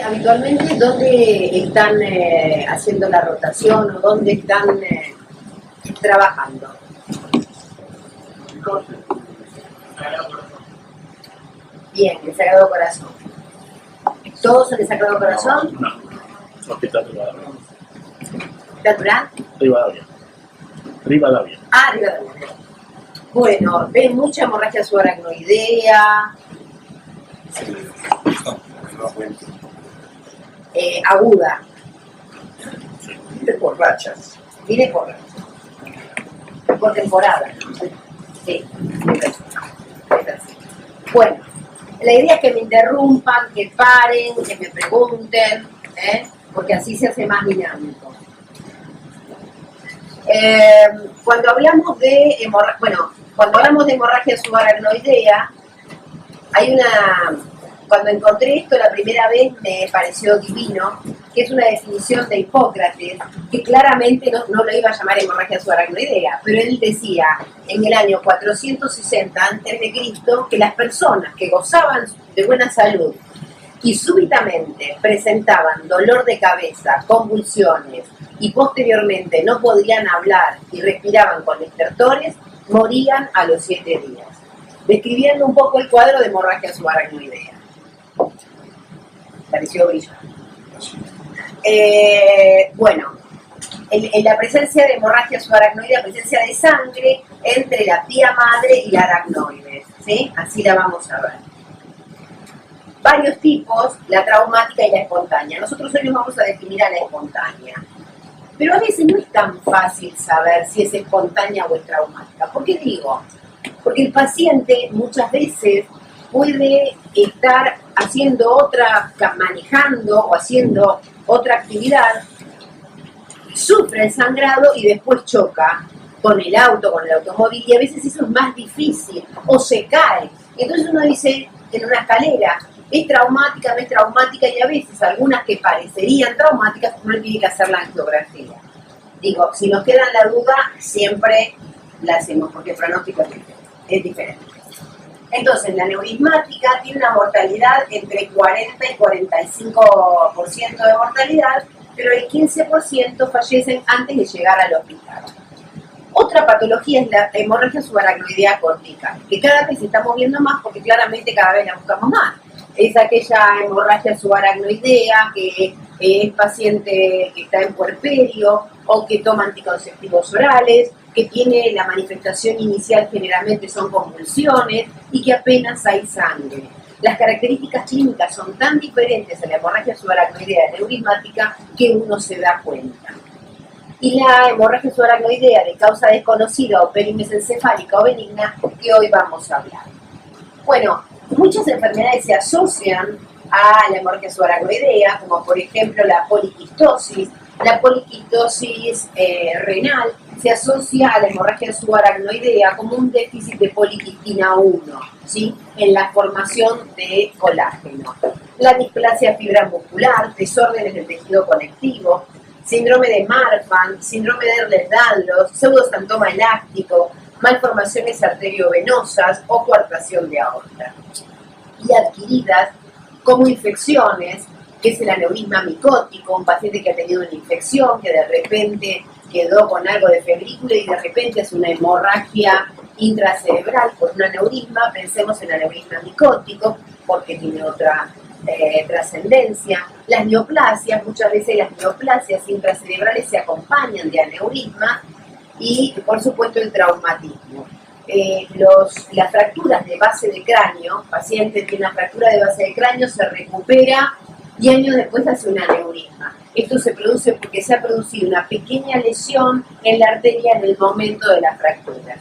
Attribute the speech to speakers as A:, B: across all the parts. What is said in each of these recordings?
A: habitualmente dónde están haciendo la rotación o dónde están trabajando? Bien, el Sagrado Corazón. ¿Todos en el Sagrado Corazón?
B: No, Hospital Rivadavia.
A: ¿Natural?
B: Rivadavia.
A: Ah, Rivadavia. Bueno, ven mucha hemorragia subaracnoidea.
B: Sí.
A: Aguda.
B: De por rachas.
A: Viene por temporada. Sí. Bueno, la idea es que me interrumpan, que paren, que me pregunten, porque así se hace más dinámico. Cuando hablamos de hemorragia subaracnoidea, cuando encontré esto la primera vez me pareció divino, que es una definición de Hipócrates, que claramente no lo iba a llamar hemorragia subaracnoidea, pero él decía en el año 460 a.C. que las personas que gozaban de buena salud y súbitamente presentaban dolor de cabeza, convulsiones y posteriormente no podían hablar y respiraban con estertores, morían a los 7 días. Describiendo un poco el cuadro de hemorragia subaracnoidea. Pareció brillante. Bueno, en la presencia de hemorragia subaracnoidea, presencia de sangre entre la pía madre y la aracnoide, ¿sí? Así la vamos a ver. Varios tipos, la traumática y la espontánea. Nosotros hoy nos vamos a definir a la espontánea. Pero a veces no es tan fácil saber si es espontánea o es traumática. ¿Por qué digo? Porque el paciente muchas veces puede estar manejando o haciendo otra actividad, sufre el sangrado y después choca con el auto, con el automóvil, y a veces eso es más difícil, o se cae. Entonces uno dice, en una escalera, ¿es traumática, no es traumática? Y a veces algunas que parecerían traumáticas, uno tiene que hacer la angiografía. Digo, si nos queda la duda, siempre la hacemos, porque el pronóstico es diferente. Entonces, la neurismática tiene una mortalidad entre 40 y 45% de mortalidad, pero el 15% fallecen antes de llegar al hospital. Otra patología es la hemorragia subaracnoidea cortical, que cada vez estamos viendo más porque claramente cada vez la buscamos más. Es aquella hemorragia subaracnoidea que es paciente que está en puerperio o que toma anticonceptivos orales, que tiene la manifestación inicial generalmente son convulsiones y que apenas hay sangre. Las características clínicas son tan diferentes en la hemorragia subaracnoidea neurismática que uno se da cuenta. Y la hemorragia subaracnoidea de causa desconocida o perimesencefálica o benigna que hoy vamos a hablar. Bueno, muchas enfermedades se asocian a la hemorragia subaracnoidea, como por ejemplo la poliquistosis. La poliquistosis renal se asocia a la hemorragia subaracnoidea como un déficit de poliquistina 1, ¿sí? En la formación de colágeno. La displasia fibra muscular, desórdenes del tejido conectivo, síndrome de Marfan, síndrome de Ehlers-Danlos, pseudosantoma elástico, malformaciones arteriovenosas o coartación de aorta. Y adquiridas como infecciones, que es el aneurisma micótico, un paciente que ha tenido una infección, que de repente quedó con algo de febrícula y de repente es una hemorragia intracerebral por un aneurisma. Pensemos en aneurisma micótico, porque tiene otra trascendencia. Las neoplasias, muchas veces las neoplasias intracerebrales se acompañan de aneurisma y, por supuesto, el traumatismo. Las fracturas de base de cráneo, paciente tiene una fractura de base de cráneo, se recupera y años después hace un aneurisma. Esto se produce porque se ha producido una pequeña lesión en la arteria en el momento de la fractura.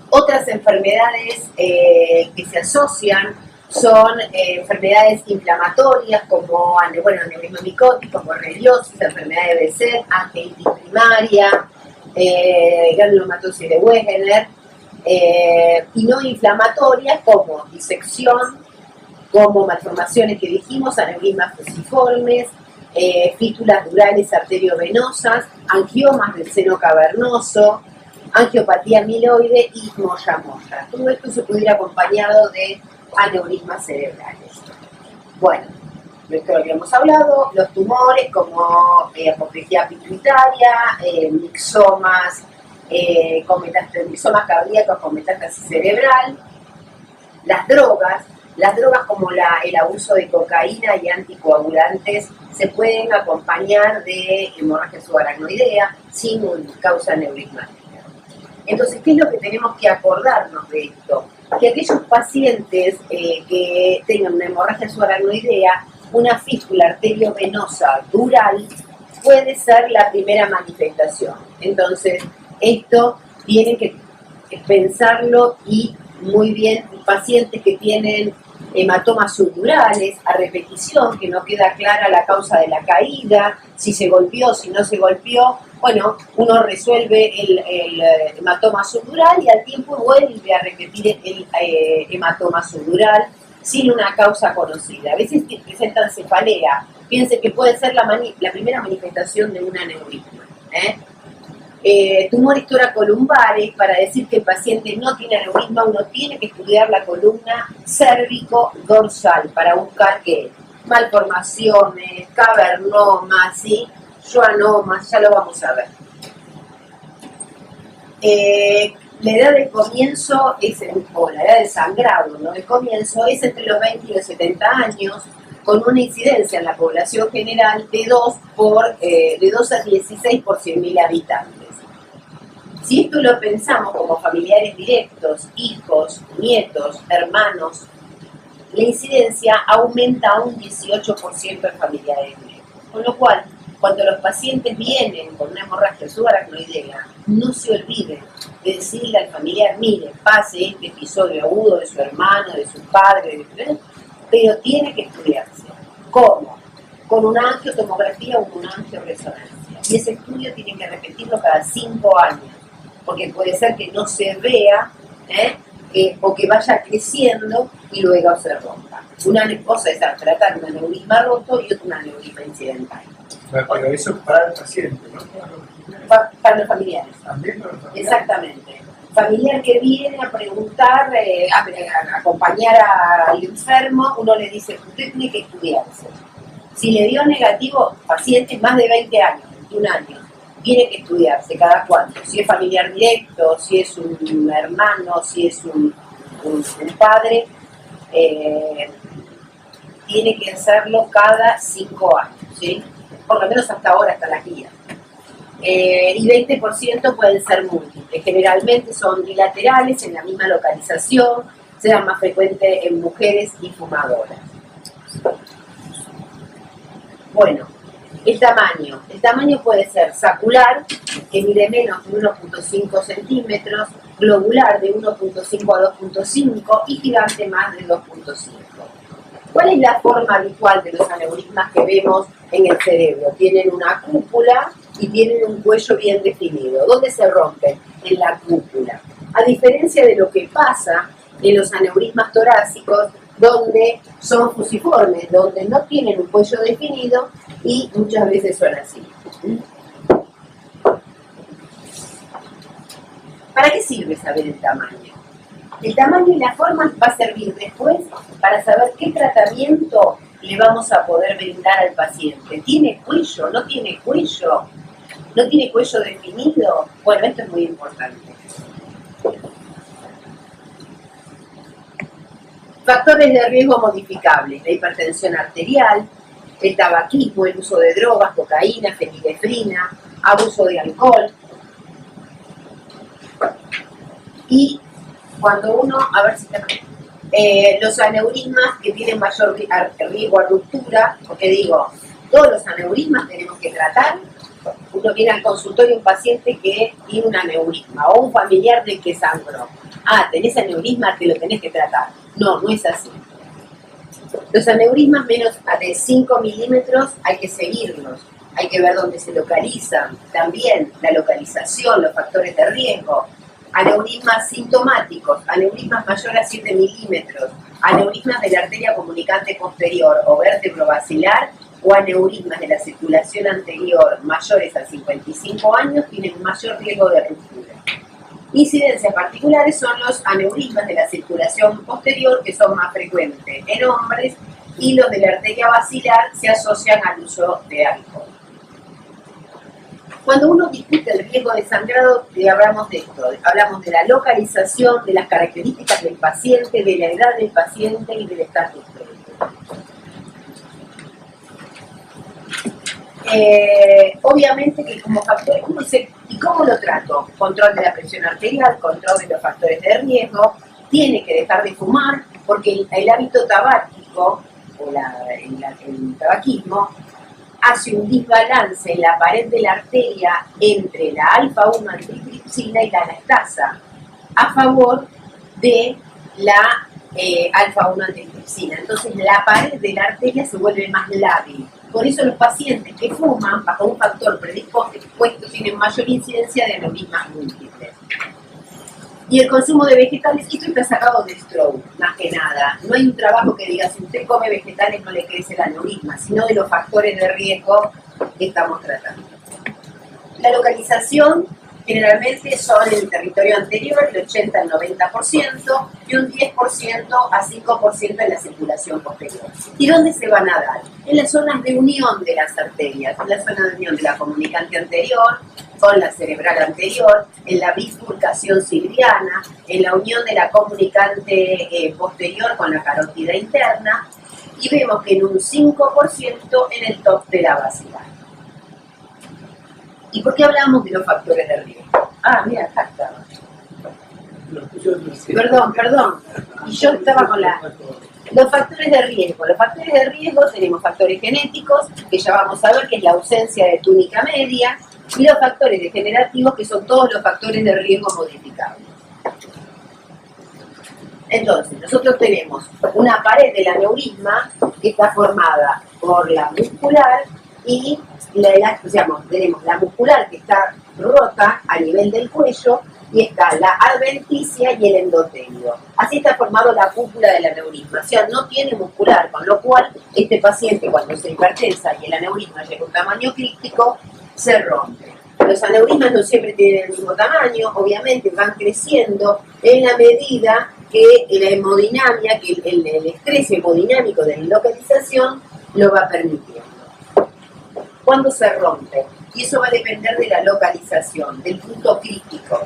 A: Otras enfermedades que se asocian son enfermedades inflamatorias como aneurisma micótico, borreliosis, enfermedad de Behçet, anginitis primaria, granulomatosis de Wegener, y no inflamatorias como disección, como malformaciones que dijimos, aneurismas fusiformes, fístulas durales arteriovenosas, angiomas del seno cavernoso, angiopatía amiloide y moya-moya. Todo esto se puede ir acompañado de aneurismas cerebrales. Bueno, de esto lo habíamos hablado, los tumores como apoplejía pituitaria, mixomas, mixomas cardíacos con metástasis cerebral, las drogas como el abuso de cocaína y anticoagulantes se pueden acompañar de hemorragia subaracnoidea sin causa neurismática. Entonces, ¿qué es lo que tenemos que acordarnos de esto? Que aquellos pacientes que tengan una hemorragia subaracnoidea, una fístula arteriovenosa dural puede ser la primera manifestación. Entonces, esto tienen que pensarlo y muy bien, pacientes que tienen hematomas subdurales a repetición, que no queda clara la causa de la caída, si se golpeó, si no se golpeó, bueno, uno resuelve el hematoma subdural y al tiempo vuelve a repetir el hematoma subdural sin una causa conocida. A veces presentan cefalea, piensen que puede ser la primera manifestación de un aneurisma. Tumores toracolumbares, para decir que el paciente no tiene aneurisma, uno tiene que estudiar la columna cérvico-dorsal para buscar qué malformaciones, cavernomas, ¿sí? Schwannomas, ya lo vamos a ver. La edad de comienzo o la edad de sangrado, ¿no? De comienzo es entre los 20 y los 70 años, con una incidencia en la población general de 2 a 16 por 100.000 habitantes. Si esto lo pensamos como familiares directos, hijos, nietos, hermanos, la incidencia aumenta a un 18% en familiares directos. Con lo cual, cuando los pacientes vienen con una hemorragia subaracnoidea, no se olviden de decirle al familiar, mire, pase este episodio agudo de su hermano, de su padre, pero tiene que estudiarse. ¿Cómo? Con una angiotomografía o una angioresonancia. Y ese estudio tiene que repetirlo cada 5 años, porque puede ser que no se vea, o que vaya creciendo y luego se rompa. Una cosa es tratar un aneurisma roto y otra un aneurisma incidental.
B: Pero eso es para el paciente, ¿no?
A: Para los familiares.
B: También para los familiares.
A: Exactamente. Familiar que viene a preguntar, a acompañar al enfermo, uno le dice, usted tiene que estudiarse. Si le dio negativo, pacientes más de 20 años, 21 años, tiene que estudiarse cada cuánto. Si es familiar directo, si es un hermano, si es un padre, tiene que hacerlo cada 5 años, ¿sí? Por lo menos hasta ahora está la guía. Y 20% pueden ser múltiples. Generalmente son bilaterales, en la misma localización, será más frecuente en mujeres y fumadoras. Bueno, el tamaño puede ser sacular, que mide menos de 1.5 centímetros, globular de 1.5 a 2.5 y gigante más de 2.5. ¿Cuál es la forma habitual de los aneurismas que vemos en el cerebro? Tienen una cúpula y tienen un cuello bien definido. ¿Dónde se rompen? En la cúpula. A diferencia de lo que pasa en los aneurismas torácicos, donde son fusiformes, donde no tienen un cuello definido y muchas veces son así. ¿Para qué sirve saber el tamaño? El tamaño y la forma va a servir después para saber qué tratamiento le vamos a poder brindar al paciente. ¿Tiene cuello? ¿No tiene cuello? ¿No tiene cuello definido? Bueno, esto es muy importante. Factores de riesgo modificables: la hipertensión arterial, el tabaquismo, el uso de drogas, cocaína, fenilefrina, abuso de alcohol. Y cuando uno, a ver si los aneurismas que tienen mayor riesgo a ruptura, porque digo, todos los aneurismas tenemos que tratar. Uno viene al consultorio un paciente que tiene un aneurisma o un familiar del que sangró. Ah, tenés aneurisma, te lo tenés que tratar. No, no es así. Los aneurismas menos de 5 milímetros hay que seguirlos. Hay que ver dónde se localizan. También la localización, los factores de riesgo. Aneurismas sintomáticos, aneurismas mayores a 7 milímetros, aneurismas de la arteria comunicante posterior o vértebro-basilar o aneurismas de la circulación anterior mayores a 55 años tienen un mayor riesgo de ruptura. Incidencias particulares son los aneurismas de la circulación posterior, que son más frecuentes en hombres y los de la arteria basilar se asocian al uso de alcohol. Cuando uno discute el riesgo de sangrado, hablamos de esto, hablamos de la localización, de las características del paciente, de la edad del paciente y del estatus prévio. Obviamente que como factores, ¿y cómo lo trato? Control de la presión arterial, control de los factores de riesgo, tiene que dejar de fumar, porque el hábito tabáquico, o el tabaquismo, hace un desbalance en la pared de la arteria entre la alfa-1 antitripsina y la anastasa, a favor de la alfa-1 antitripsina. Entonces la pared de la arteria se vuelve más lábil. Por eso los pacientes que fuman bajo un factor predispuesto tienen mayor incidencia de aneurismas múltiples. Y el consumo de vegetales, esto está sacado de Stroh, más que nada. No hay un trabajo que diga, si usted come vegetales no le crece el aneurisma, sino de los factores de riesgo que estamos tratando. La localización generalmente son en el territorio anterior, el 80 al 90%, y un 10% a 5% en la circulación posterior. ¿Y dónde se van a dar? En las zonas de unión de las arterias, en la zona de unión de la comunicante anterior con la cerebral anterior, en la bifurcación ciliana, en la unión de la comunicante posterior con la carótida interna, y vemos que en un 5% en el top de la basilar. ¿Y por qué hablamos de los factores de riesgo? Ah, mira, acá estaba. Perdón. Y yo estaba con los factores de riesgo. Los factores de riesgo tenemos factores genéticos, que ya vamos a ver que es la ausencia de túnica media, y los factores degenerativos, que son todos los factores de riesgo modificables. Entonces, nosotros tenemos una pared del aneurisma que está formada por la muscular y tenemos la muscular que está rota a nivel del cuello, y está la adventicia y el endotelio. Así está formado la cúpula del aneurisma, o sea, no tiene muscular, con lo cual este paciente, cuando se hipertensa y el aneurisma llega a un tamaño crítico, se rompe. Los aneurismas no siempre tienen el mismo tamaño, obviamente van creciendo en la medida que la hemodinamia, que el estrés hemodinámico de la localización lo va permitiendo. ¿Cuándo se rompe? Y eso va a depender de la localización, del punto crítico.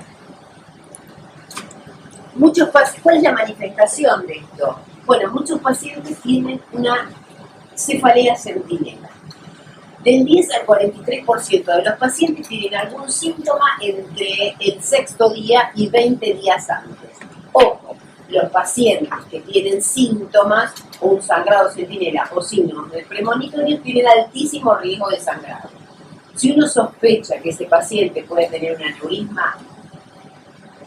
A: ¿Cuál es la manifestación de esto? Bueno, muchos pacientes tienen una cefalea centinela. Del 10 al 43% de los pacientes tienen algún síntoma entre el 6º día y 20 días antes. Ojo, los pacientes que tienen síntomas, o un sangrado centinela o signos del premonitorio, tienen altísimo riesgo de sangrado. Si uno sospecha que ese paciente puede tener un aneurisma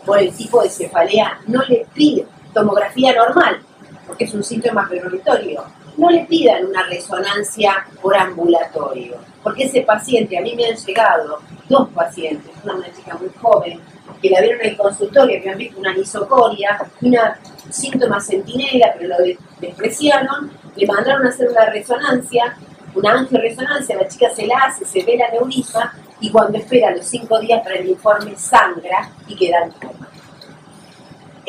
A: por el tipo de cefalea, no le pide tomografía normal, porque es un síntoma premonitorio. No le pidan una resonancia por ambulatorio, porque ese paciente, a mí me han llegado 2 pacientes, una chica muy joven, que la vieron en el consultorio, que han visto una anisocoria, una síntoma centinela, pero lo despreciaron, le mandaron a hacer una resonancia, una angioresonancia, la chica se la hace, se ve el aneurisma, y cuando espera los 5 días para el informe sangra y queda en coma.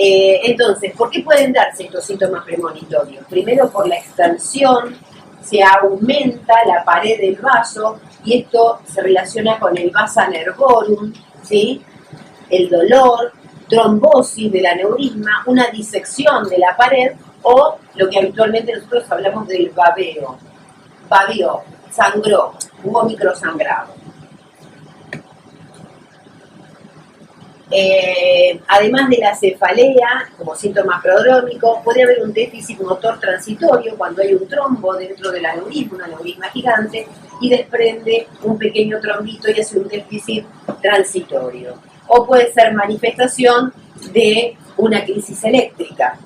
A: Entonces, ¿por qué pueden darse estos síntomas premonitorios? Primero, por la extensión, se aumenta la pared del vaso, y esto se relaciona con el vasa nervorum, ¿sí? El dolor, trombosis del aneurisma, una disección de la pared, o lo que habitualmente nosotros hablamos del babeo. Babeó, sangró, hubo microsangrado. Además de la cefalea, como síntoma prodrómico, puede haber un déficit motor transitorio cuando hay un trombo dentro del aneurisma, un aneurisma gigante, y desprende un pequeño trombito y hace un déficit transitorio. O puede ser manifestación de una crisis eléctrica,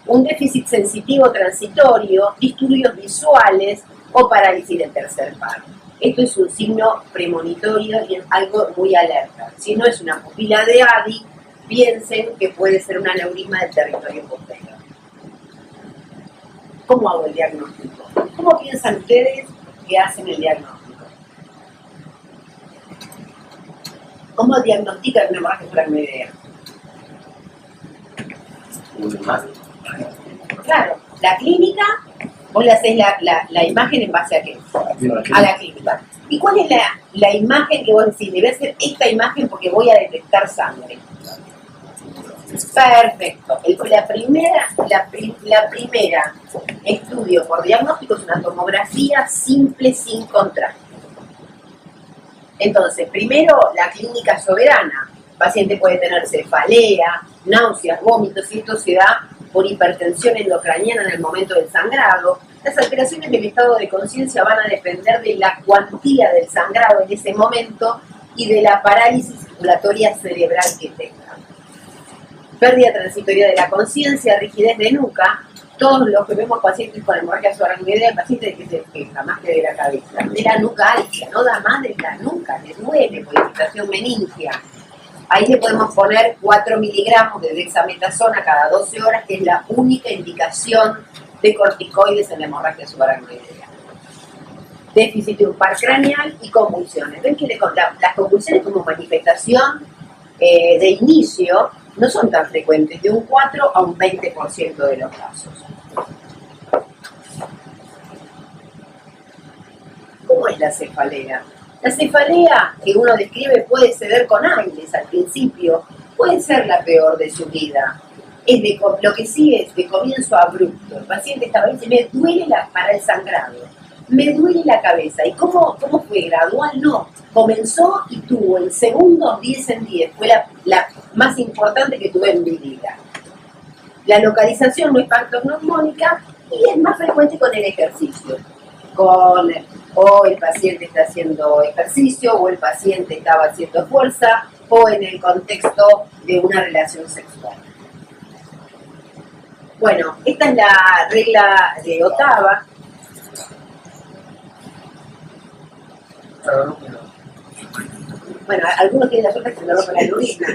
A: un déficit sensitivo transitorio, disturbios visuales o parálisis del tercer par. Esto es un signo premonitorio y es algo muy alerta. Si no es una pupila de ADI, piensen que puede ser un aneurisma del territorio posterior. ¿Cómo hago el diagnóstico? ¿Cómo piensan ustedes que hacen el diagnóstico? ¿Cómo diagnostican una hemorragia subaracnoidea? Claro, la clínica Vos le hacés la imagen en base a qué? A la clínica. ¿Y cuál es la imagen que vos decís? Debe ser esta imagen porque voy a detectar sangre. Perfecto. La primera estudio por diagnóstico es una tomografía simple sin contraste. Entonces, primero la clínica soberana. El paciente puede tener cefalea, náuseas, vómitos, y esto se da por hipertensión endocraniana en el momento del sangrado. Las alteraciones del estado de conciencia van a depender de la cuantía del sangrado en ese momento y de la parálisis circulatoria cerebral que tenga. Pérdida transitoria de la conciencia, rigidez de nuca. Todos los que vemos pacientes con hemorragia subaracnoidea, el paciente de que se queja más que de la cabeza, de la nuca alta, no da más de la nuca, le duele por irritación meningia. Ahí le podemos poner 4 miligramos de dexametasona cada 12 horas, que es la única indicación de corticoides en la hemorragia subaracnoidea. Déficit de un par craneal y convulsiones. Ven que las convulsiones como manifestación de inicio no son tan frecuentes, de un 4 a un 20% de los casos. ¿Cómo es la cefalea? La cefalea que uno describe puede ceder con aires al principio, puede ser la peor de su vida. Lo que sí es de comienzo abrupto. El paciente estaba ahí y dice, me duele para el sangrado, me duele la cabeza. ¿Y cómo fue? ¿Gradual? No. Comenzó y tuvo en segundos 10 en 10. Fue la más importante que tuve en mi vida. La localización no es pantognomónica y es más frecuente con el ejercicio. O el paciente está haciendo ejercicio, o el paciente estaba haciendo fuerza, o en el contexto de una relación sexual. Bueno, esta es la regla de Ottawa. Bueno, algunos tienen la suerte que se le rompe la urina.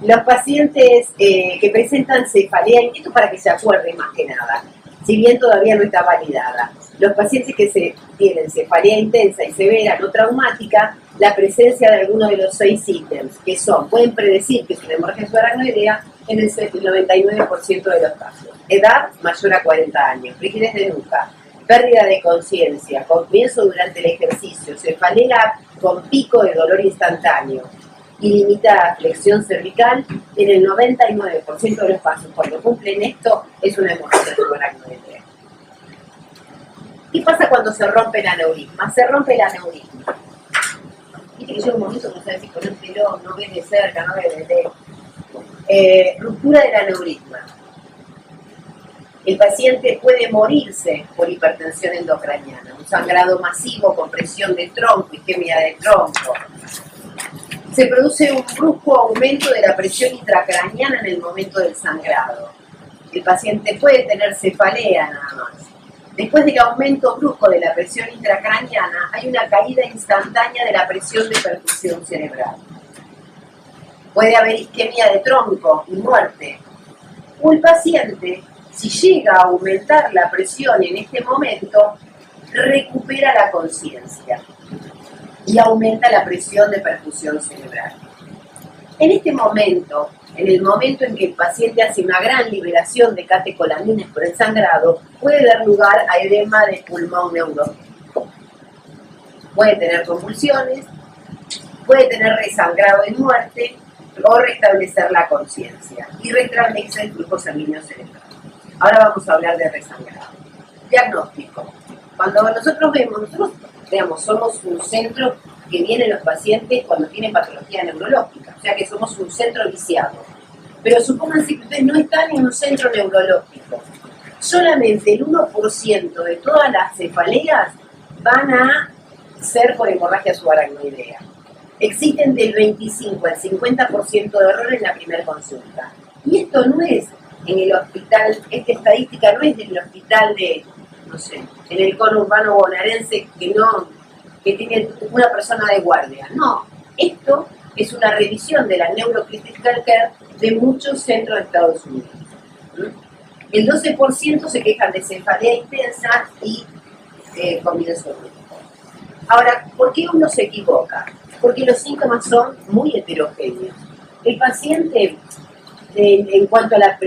A: Los pacientes que presentan cefalea, y esto para que se acuerden más que nada, si bien todavía no está validada, los pacientes que tienen cefalea intensa y severa no traumática, la presencia de alguno de los 6 ítems, que pueden predecir que es una hemorragia subaracnoidea en el 99% de los casos. Edad mayor a 40 años, rigidez de nuca, pérdida de conciencia, comienzo durante el ejercicio, cefalea con pico de dolor instantáneo, ilimitada flexión cervical, en el 99% de los casos, cuando cumplen esto, es una hemorragia subaracnoidea. ¿Qué pasa cuando se rompe el aneurisma? Se rompe el aneurisma. Viste que llega un momento que no sabes si ponértelo, no ves de cerca, no ves de lejos. Ruptura del aneurisma. El paciente puede morirse por hipertensión endocraniana, un sangrado masivo, compresión de tronco, isquemia de tronco. Se produce un brusco aumento de la presión intracraniana en el momento del sangrado. El paciente puede tener cefalea nada más. Después del aumento brusco de la presión intracraniana, hay una caída instantánea de la presión de perfusión cerebral. Puede haber isquemia de tronco y muerte. O el paciente, si llega a aumentar la presión en este momento, recupera la conciencia y aumenta la presión de perfusión cerebral. En este momento, en el momento en que el paciente hace una gran liberación de catecolaminas por el sangrado, puede dar lugar a edema de pulmón neurológico. Puede tener convulsiones, puede tener resangrado de muerte o restablecer la conciencia y restablecer el flujo sanguíneo cerebral. Ahora vamos a hablar de resangrado. Diagnóstico. Cuando nosotros somos un centro que vienen los pacientes cuando tienen patología neurológica, o sea que somos un centro viciado. Pero supónganse que ustedes no están en un centro neurológico. Solamente el 1% de todas las cefaleas van a ser por hemorragia subaracnoidea. Existen del 25 al 50% de error en la primera consulta. Y esto no es en el hospital, esta estadística no es del hospital de, no sé, en el conurbano bonaerense que tiene una persona de guardia. No, esto es una revisión de la neurocritical care de muchos centros de Estados Unidos. El 12% se quejan de cefalea intensa y comienzo brusco. Ahora, ¿por qué uno se equivoca? Porque los síntomas son muy heterogéneos. El paciente en cuanto a la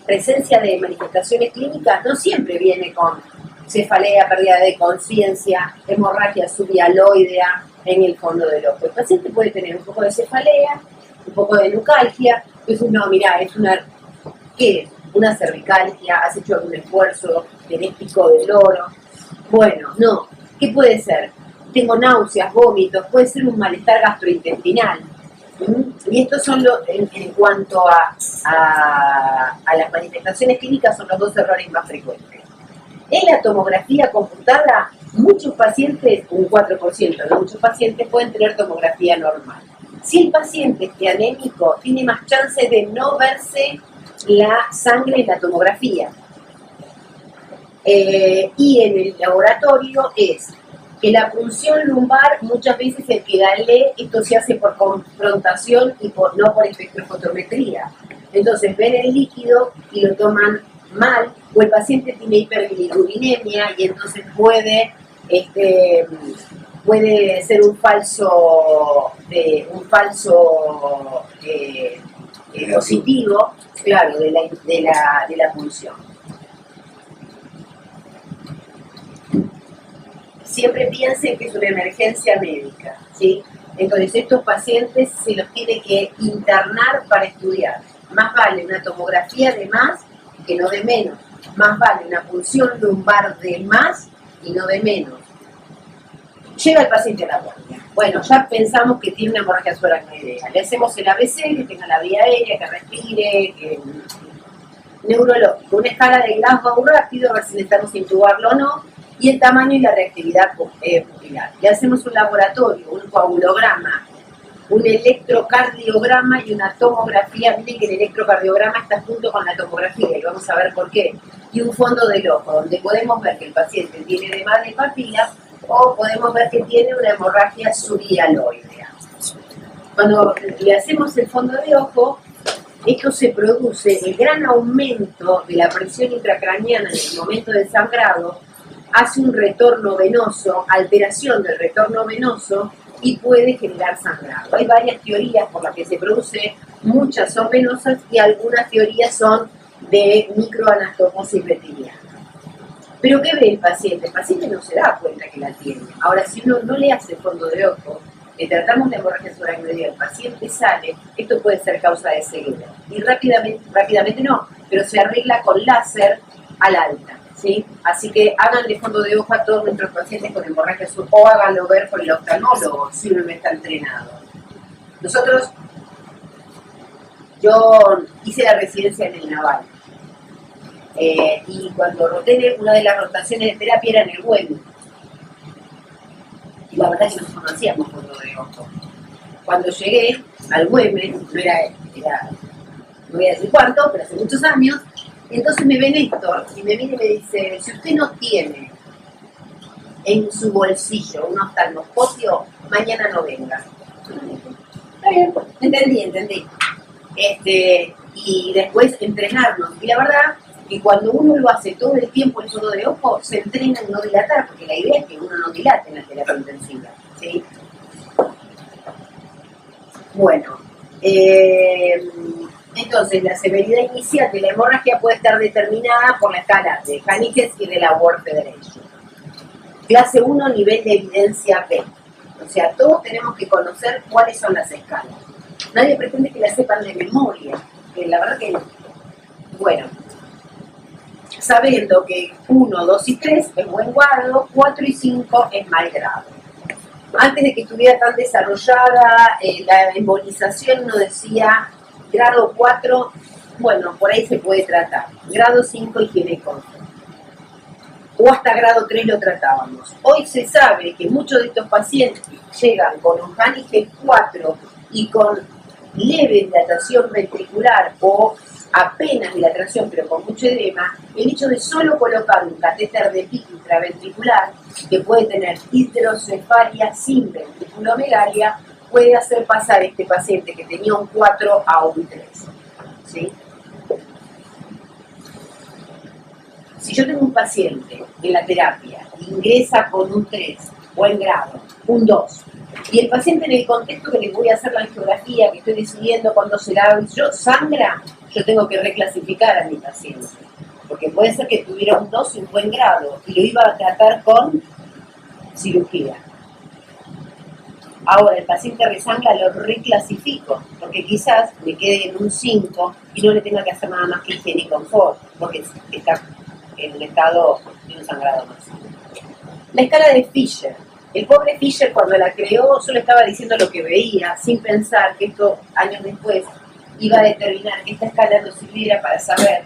A: presencia de manifestaciones clínicas, no siempre viene con cefalea, pérdida de conciencia, hemorragia subhialoidea en el fondo del ojo. El paciente puede tener un poco de cefalea, un poco de nucalgia. Entonces, no, mira, ¿qué es? Una cervicalgia, has hecho algún esfuerzo, tenés pico del oro. Bueno, no. ¿Qué puede ser? Tengo náuseas, vómitos, puede ser un malestar gastrointestinal. Y estos son en cuanto a las manifestaciones clínicas, son los dos errores más frecuentes. En la tomografía computada, muchos pacientes, un 4% de muchos pacientes pueden tener tomografía normal. Si el paciente es anémico, tiene más chances de no verse la sangre en la tomografía. Y en el laboratorio es que la punción lumbar muchas veces el que la lee, esto se hace por confrontación y no por espectrofotometría. Entonces ven el líquido y lo toman mal, o el paciente tiene hiperbilirubinemia y entonces puede ser un falso positivo, claro, de la punción. Siempre piensen que es una emergencia médica, ¿sí? Entonces estos pacientes se los tiene que internar para estudiar. Más vale una tomografía de más que no de menos. Más vale una punción lumbar de más y no de menos. Llega el paciente a la guardia. Bueno, ya pensamos que tiene una hemorragia subaracnoidea. Le hacemos el ABC, que tenga la vía aérea, que respire, que neurológico, una escala de Glasgow rápido, a ver si necesitamos intubarlo o no, y el tamaño y la reactividad pupilar. Le hacemos un laboratorio, un coagulograma, un electrocardiograma y una tomografía. Miren que el electrocardiograma está junto con la tomografía y vamos a ver por qué. Y un fondo del ojo, donde podemos ver que el paciente tiene edema de papila o podemos ver que tiene una hemorragia subhialoidea. Cuando le hacemos el fondo de ojo, esto se produce el gran aumento de la presión intracraneana en el momento del sangrado, hace un retorno venoso, alteración del retorno venoso y puede generar sangrado. Hay varias teorías por las que se produce, muchas son venosas y algunas teorías son de microanastomosis retiniana. Pero ¿qué ve el paciente? El paciente no se da cuenta que la tiene. Ahora, si uno no le hace fondo de ojo, le tratamos de hemorragia subaracnoidea, el paciente sale, esto puede ser causa de ceguera. Y rápidamente no, pero se arregla con láser al alta, ¿sí? Así que háganle fondo de ojo a todos nuestros pacientes con hemorragia subaracnoidea o háganlo ver por el oftalmólogo si uno no está entrenado. Yo hice la residencia en el Naval. Y cuando roté, una de las rotaciones de terapia era en el web. Y la verdad es que nosotros no hacíamos fondo de ojo. Cuando llegué al web, no voy a decir cuánto, pero hace muchos años, entonces me ve Néstor y me viene y me dice, si usted no tiene en su bolsillo un oftalmoscopio, mañana no venga. Está bien, entendí. Y después entrenarnos. Y la verdad que cuando uno lo hace todo el tiempo el fondo de ojo, se entrena en no dilatar, porque la idea es que uno no dilate en la terapia intensiva, ¿sí? Bueno, entonces la severidad inicial de la hemorragia puede estar determinada por la escala de Hanniges y de la World Federation. Clase 1, nivel de evidencia B. O sea, todos tenemos que conocer cuáles son las escalas. Nadie pretende que las sepan de memoria, que la verdad que no. Bueno, sabiendo que 1, 2 y 3 es buen grado, 4 y 5 es mal grado. Antes de que estuviera tan desarrollada la embolización, uno decía grado 4, bueno, por ahí se puede tratar. Grado 5, higiene y confort. O hasta grado 3 lo tratábamos. Hoy se sabe que muchos de estos pacientes llegan con un Hanniges 4 y con leve dilatación ventricular o apenas dilatación pero con mucho edema. El hecho de solo colocar un catéter de PIC intraventricular que puede tener hidrocefalia sin ventriculomegalia puede hacer pasar este paciente que tenía un 4 a un 3, ¿sí? Si yo tengo un paciente en la terapia, ingresa con un 3, buen grado, un 2, Y el paciente, en el contexto que le voy a hacer la angiografía, que estoy decidiendo cuándo se la hago, yo sangra, yo tengo que reclasificar a mi paciente. Porque puede ser que tuviera un 2 en buen grado y lo iba a tratar con cirugía. Ahora, el paciente resangra, lo reclasifico, porque quizás me quede en un 5 y no le tenga que hacer nada más que higiene y confort, porque está en un estado de un sangrado más. La escala de Fisher. El pobre Fisher, cuando la creó, solo estaba diciendo lo que veía, sin pensar que esto, años después, iba a determinar que esta escala nos sirviera para saber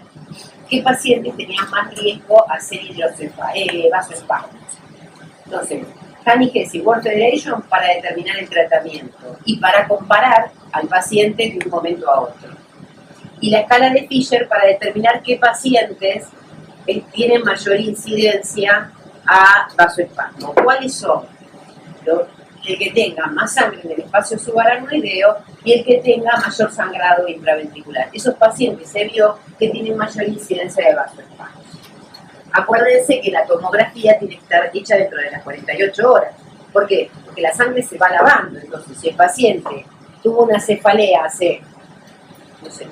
A: qué pacientes tenían más riesgo a hacer vasoespasmos. Entonces, Hanniges y World Federation para determinar el tratamiento y para comparar al paciente de un momento a otro. Y la escala de Fisher para determinar qué pacientes tienen mayor incidencia a vasoespasmo. ¿Cuáles son? El que tenga más sangre en el espacio subaracnoideo y el que tenga mayor sangrado intraventricular. Esos pacientes se vio que tienen mayor incidencia de vasoespasmo. Acuérdense que la tomografía tiene que estar hecha dentro de las 48 horas. ¿Por qué? Porque la sangre se va lavando. Entonces, si el paciente tuvo una cefalea hace, no sé,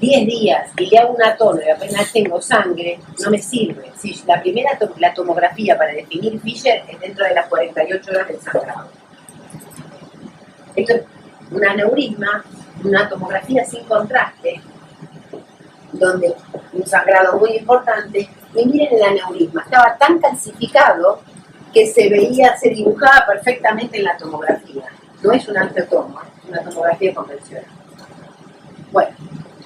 A: 10 días y le hago una tono y apenas tengo sangre, no me sirve. Si la tomografía para definir Fisher es dentro de las 48 horas del sangrado. Esto es un aneurisma, una tomografía sin contraste, donde un sangrado muy importante, y miren el aneurisma, estaba tan calcificado que se dibujaba perfectamente en la tomografía. No es un angiotoma, es una tomografía convencional. Bueno,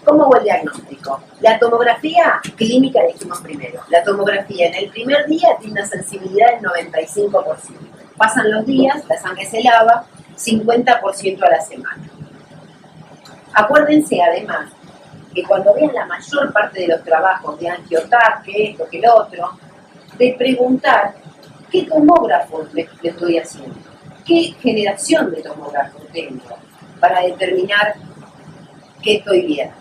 A: ¿cómo hago el diagnóstico? La tomografía clínica dijimos primero. La tomografía en el primer día tiene una sensibilidad del 95%. Pasan los días, la sangre se lava, 50% a la semana. Acuérdense además que cuando vean la mayor parte de los trabajos de angioTAC, que esto, que lo otro, de preguntar qué tomógrafo le estoy haciendo, qué generación de tomógrafo tengo para determinar qué estoy viendo.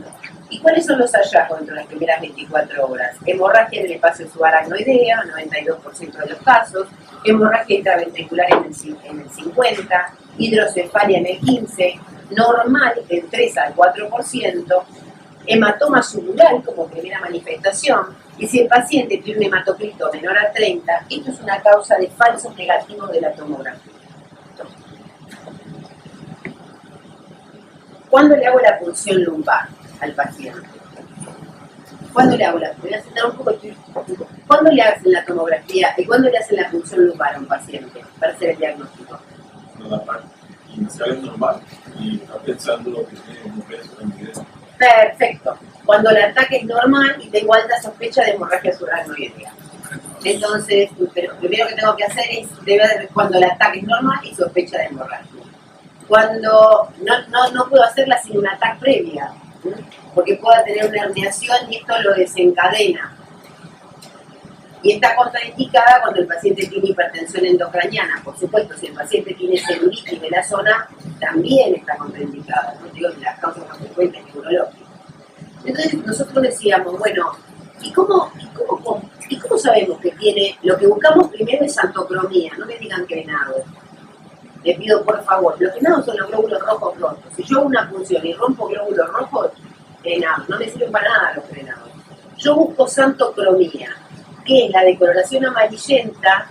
A: ¿Y cuáles son los hallazgos dentro de las primeras 24 horas? Hemorragia en el espacio subaracnoideo, 92% de los casos, hemorragia intraventricular en el 50%, hidrocefalia en el 15%, normal del 3 al 4%, hematoma subdural como primera manifestación, y si el paciente tiene un hematocrito menor a 30, esto es una causa de falsos negativos de la tomografía. ¿Cuándo le hago la punción lumbar al paciente? ¿Cuándo le hago voy a sentar un poco, ¿cuándo le hacen la tomografía y cuándo le hacen la punción lumbar a un paciente para hacer el diagnóstico?
C: La parte inicial es normal y está pensando lo que tiene un peso en video.
A: Perfecto. Cuando el ataque es normal y tengo alta sospecha de hemorragia subaracnoidea. Entonces, pero lo primero que tengo que hacer es cuando el ataque es normal y sospecha de hemorragia. Cuando no puedo hacerla sin un ataque previa, ¿sí? Porque pueda tener una herniación y esto lo desencadena. Y está contraindicada cuando el paciente tiene hipertensión endocraniana. Por supuesto, si el paciente tiene celulitis de la zona, también está contraindicada. No digo que las causas más frecuentes neurológicas. Entonces nosotros decíamos, bueno, ¿y cómo sabemos que tiene? Lo que buscamos primero es santocromía, no me digan crenado. Les pido por favor, los crenados son los glóbulos rojos rotos. Si yo hago una punción y rompo glóbulos rojos, crenados, no me sirven para nada los crenados. Yo busco santocromía, que es la decoloración amarillenta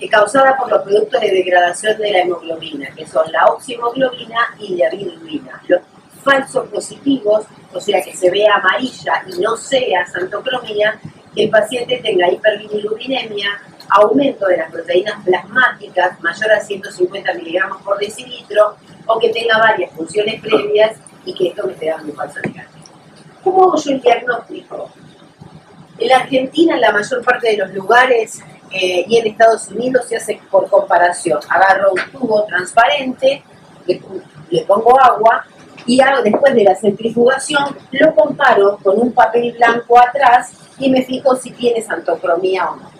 A: causada por los productos de degradación de la hemoglobina, que son la oxihemoglobina y la bilirrubina. Los falsos positivos, o sea que se vea amarilla y no sea santocromía, que el paciente tenga hiperbilirubinemia, aumento de las proteínas plasmáticas mayor a 150 miligramos por decilitro, o que tenga varias funciones previas y que esto me esté dando un falso negativo. ¿Cómo hago yo el diagnóstico? En la Argentina, en la mayor parte de los lugares y en Estados Unidos se hace por comparación. Agarro un tubo transparente, le pongo agua y después de la centrifugación lo comparo con un papel blanco atrás y me fijo si tiene santocromía o no.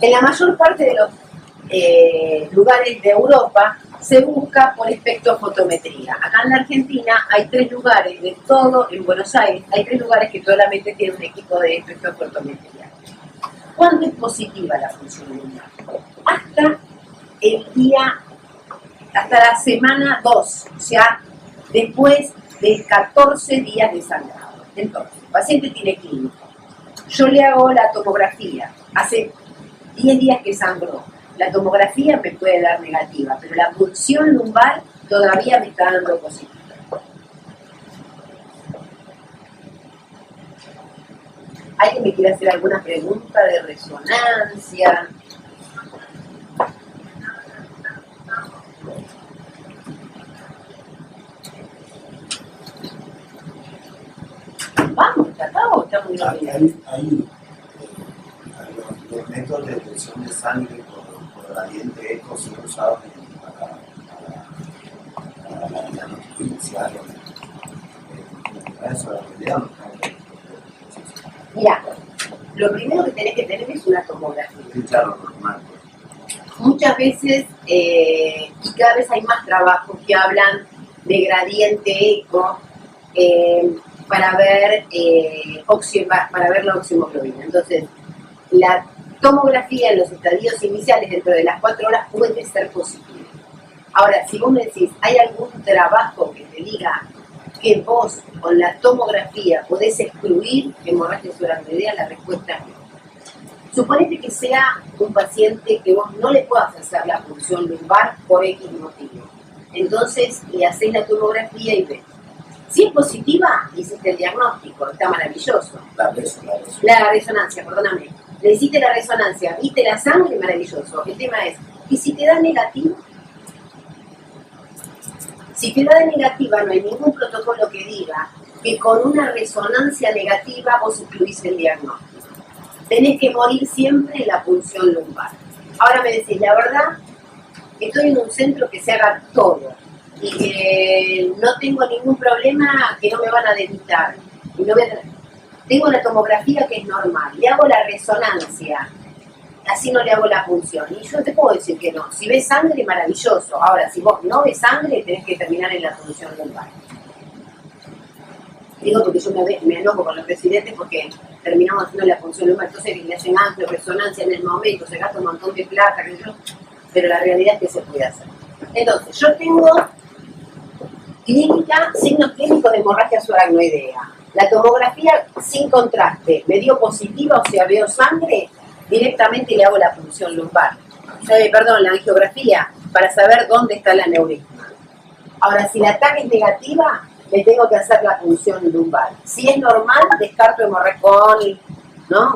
A: En la mayor parte de los lugares de Europa se busca por espectrofotometría. Acá en la Argentina hay 3 lugares, de todo en Buenos Aires, hay 3 lugares que solamente tienen un equipo de espectrofotometría. ¿Cuándo es positiva la función lumbar? Hasta el día hasta la semana 2, o sea, después de 14 días de sangrado. Entonces, el paciente tiene clínica. Yo le hago la tomografía. Hace 10 días que sangró. La tomografía me puede dar negativa, pero la punción lumbar todavía me está dando positiva. ¿Alguien me quiere hacer alguna pregunta de resonancia? Vamos, ¿está acá o está muy bien?
D: Hay los métodos de detección de sangre por gradiente eco son usados para la diagnóstico inicial. Eso la realidad no está.
A: Mira, lo primero que tenés que tener es una tomografía.
D: Sí, claro, normal.
A: Muchas veces, y cada vez hay más trabajos que hablan de gradiente eco para ver la oximoglobina. Entonces, la tomografía en los estadios iniciales dentro de las 4 horas puede ser positiva. Ahora, si vos me decís, ¿hay algún trabajo que te diga que vos con la tomografía podés excluir hemorragia subaracnoidea? La respuesta es no. Suponete que sea un paciente que vos no le puedas hacer la punción lumbar por X motivo. Entonces le hacés la tomografía y ves. Si es positiva, hiciste el diagnóstico, está maravilloso. La resonancia, perdóname. Le hiciste la resonancia, viste la sangre, maravilloso. El tema es, ¿y si te da negativo? Si te da de negativa, no hay ningún protocolo que diga que con una resonancia negativa vos excluís el diagnóstico. Tenés que morir siempre en la punción lumbar. Ahora me decís, la verdad, estoy en un centro que se haga todo y que no tengo ningún problema, que no me van a debilitar. Y no voy a tener... Tengo la tomografía que es normal, le hago la resonancia, así no le hago la punción. Y yo te puedo decir que no. Si ves sangre, maravilloso. Ahora, si vos no ves sangre, tenés que terminar en la punción lumbar. Digo porque yo me enojo con los presidentes porque terminamos haciendo la punción lumbar. Entonces le hacen angio, resonancia en el momento, se gasta un montón de plata, pero la realidad es que se puede hacer. Entonces, yo tengo clínica, signos clínicos de hemorragia subaracnoidea. La tomografía sin contraste, me dio positiva, o sea, veo sangre, directamente le hago la punción lumbar. La angiografía, para saber dónde está el aneurisma. Ahora, si la ataque es negativa, le tengo que hacer la punción lumbar. Si es normal, descarto hemorragia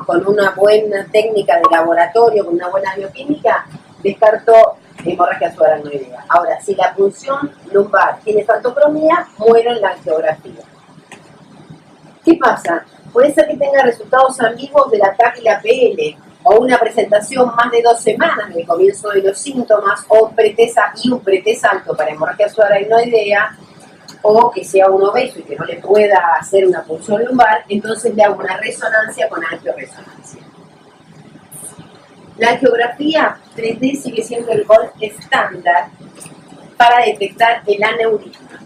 A: con una buena técnica de laboratorio, con una buena bioquímica, descarto hemorragia subaracnoidea. Ahora, si la punción lumbar tiene fantocromía, muero en la angiografía. ¿Qué pasa? Puede ser que tenga resultados ambiguos del ataque y la PL, o una presentación más de 2 semanas del comienzo de los síntomas, o pretesa y un pretest alto para hemorragia subaracnoidea, o que sea un obeso y que no le pueda hacer una punción lumbar, entonces le hago una resonancia con angioresonancia. La angiografía 3D sigue siendo el gold estándar para detectar el aneurisma.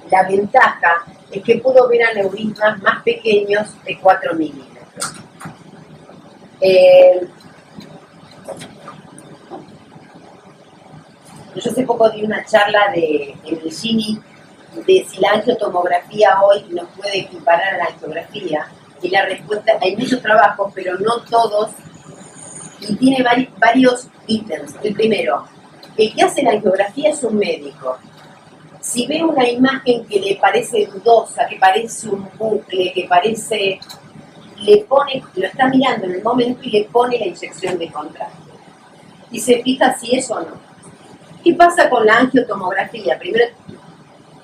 A: La ventaja es que puedo ver aneurismas más pequeños de 4 milímetros. Yo hace poco di una charla en el Gini de si la angiotomografía hoy nos puede equiparar a la angiografía, y la respuesta, hay muchos trabajos, pero no todos, y tiene varios ítems. El primero, el que hace la angiografía es un médico. Si ve una imagen que le parece dudosa, que parece un bucle, que parece... lo está mirando en el momento y le pone la inyección de contraste. Y se fija si es o no. ¿Qué pasa con la angiotomografía? Primero,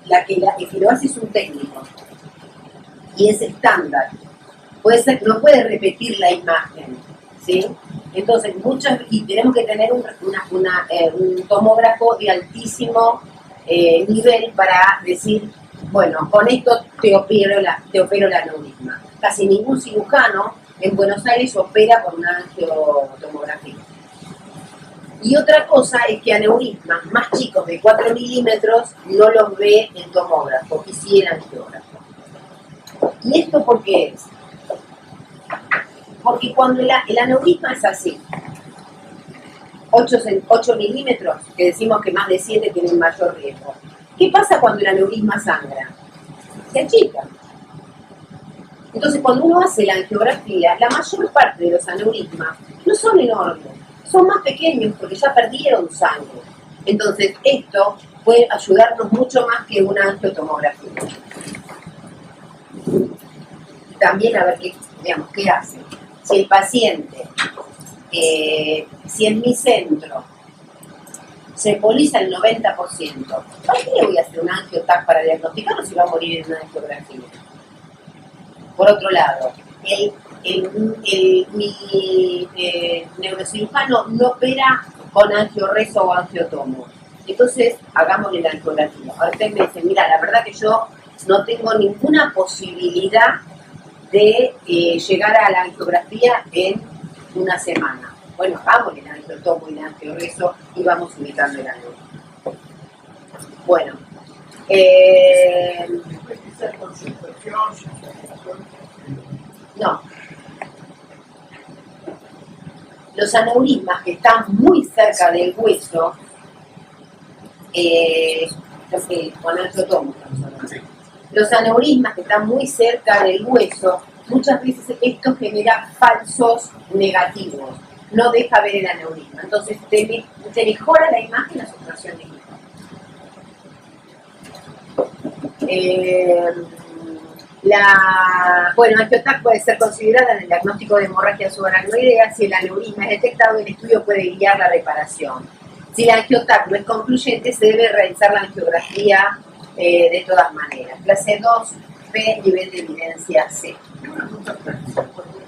A: el que lo hace es un técnico. Y es estándar. No puede repetir la imagen, ¿sí? Entonces, y tenemos que tener un tomógrafo de altísimo nivel para decir, bueno, con esto te opero la aneurisma. Casi ningún cirujano en Buenos Aires opera por una angiotomografía. Y otra cosa es que aneurismas más chicos de 4 milímetros no los ve el tomógrafo, y sí el angiógrafo. ¿Y esto por qué es? Porque cuando el aneurisma es así, 8 milímetros, que decimos que más de 7 tienen mayor riesgo. ¿Qué pasa cuando el aneurisma sangra? Se achica. Entonces, cuando uno hace la angiografía, la mayor parte de los aneurismas no son enormes, son más pequeños porque ya perdieron sangre. Entonces, esto puede ayudarnos mucho más que una angiotomografía. También a ver qué hace. Si el paciente, si en mi centro se emboliza el 90%, ¿para qué le voy a hacer un angiotac para diagnosticarlo si va a morir en una angiografía? Por otro lado, mi neurocirujano no opera con angioreso o angiotomo. Entonces, hagámosle la angiografía. Ahora usted me dice, mira, la verdad que yo no tengo ninguna posibilidad de llegar a la angiografía en una semana. Bueno, hagámosle el angiotomo y el angioreso y vamos ubicando el ángulo. Bueno. No. Los aneurismas que están muy cerca del hueso, con angiotomo, los aneurismas que están muy cerca del hueso, muchas veces esto genera falsos negativos, no deja ver el aneurisma. Entonces te mejora la imagen la sustracción de bueno, angiotac puede ser considerada en el diagnóstico de hemorragia subaracnoidea si el aneurisma es detectado, el estudio puede guiar la reparación. Si la angiotac no es concluyente, se debe realizar la angiografía de todas maneras. Clase 2, B, nivel de evidencia C.
B: Una pregunta práctica.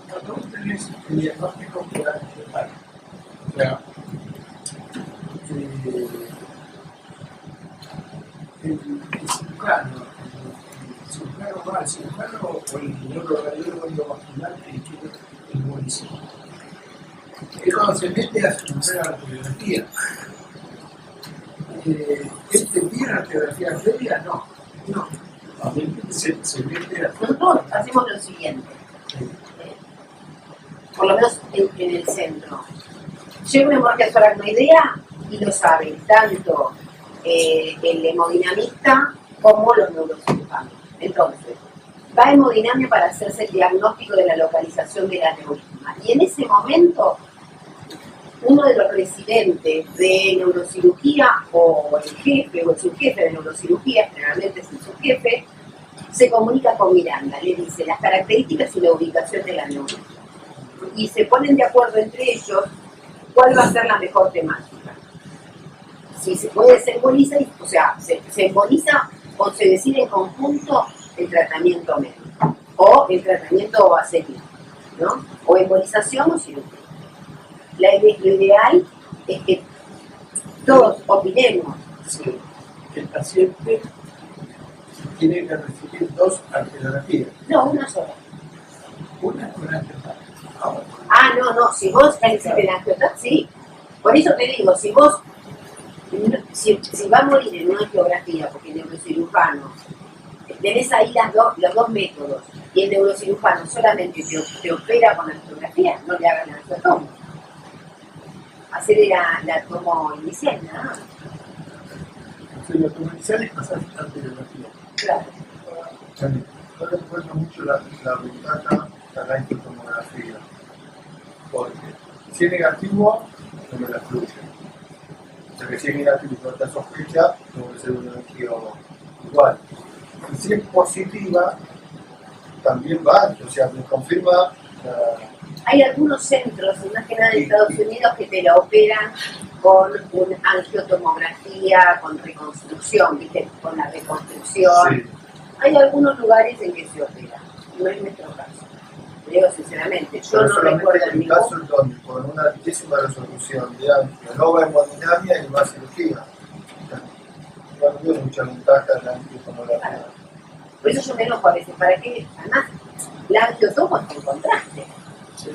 B: Cuando vos tenés el diagnóstico por angiotac, o sea, el cirujano va al cirujano o el neuroradiólogo endovascular que quiere el municipio. Él cuando se mete a hacer la radiografía, ¿él te pide la radiografía previa? No. Se mete a...
A: Nosotros hacemos lo siguiente, por lo menos en el centro. Llega una hemorragia subaracnoidea y lo saben tanto el hemodinamista como los neurocirujanos. Entonces, va a hemodinamia para hacerse el diagnóstico de la localización del aneurisma. Y en ese momento, uno de los residentes de neurocirugía o el jefe o el subjefe de neurocirugía, generalmente es el subjefe, se comunica con Miranda, le dice las características y la ubicación del aneurisma. Y se ponen de acuerdo entre ellos cuál va a ser la mejor temática. Si se puede, se emboliza, o sea, se emboliza o se decide en conjunto el tratamiento médico o el tratamiento a seguir, ¿no? O embolización o cirugía. Lo ideal es que todos opinemos.
B: Sí, que el paciente tiene que recibir 2 angiografías.
A: No, una sola.
B: Una con angiotac.
A: No, si vos hiciste la angiotac, sí. Por eso te digo, si vos si va a morir en una angiografía, porque el neurocirujano, tenés ahí los dos métodos, y el neurocirujano solamente te opera con la angiografía, no le hagan la angiotomo. Hacer la tomo inicial, nada más.
B: Entonces, la tomo inicial es pasar angiografía.
A: Claro.
B: No le encuentro mucho la ventaja a la angiotomografía, porque si es negativo, no me la fluye. O sea que si es negativo y no está sospecha, no va a ser una angio igual. Y si es positiva, también va, o sea, me confirma.
A: Hay algunos centros, más que nada de Estados Unidos, que te la operan con una angiotomografía, con reconstrucción, ¿viste? Con la reconstrucción.
B: Sí.
A: Hay algunos lugares en que se opera, no es nuestro caso. Te digo sinceramente, yo no recuerdo
B: en mi caso, donde con una altísima resolución de angio, no va hemodinamia y va cirugía. No tiene mucha ventaja la angiotomografía.
A: Por eso yo me enojo a veces, ¿para qué? Además, la angiotomo es con contraste.
B: Sí.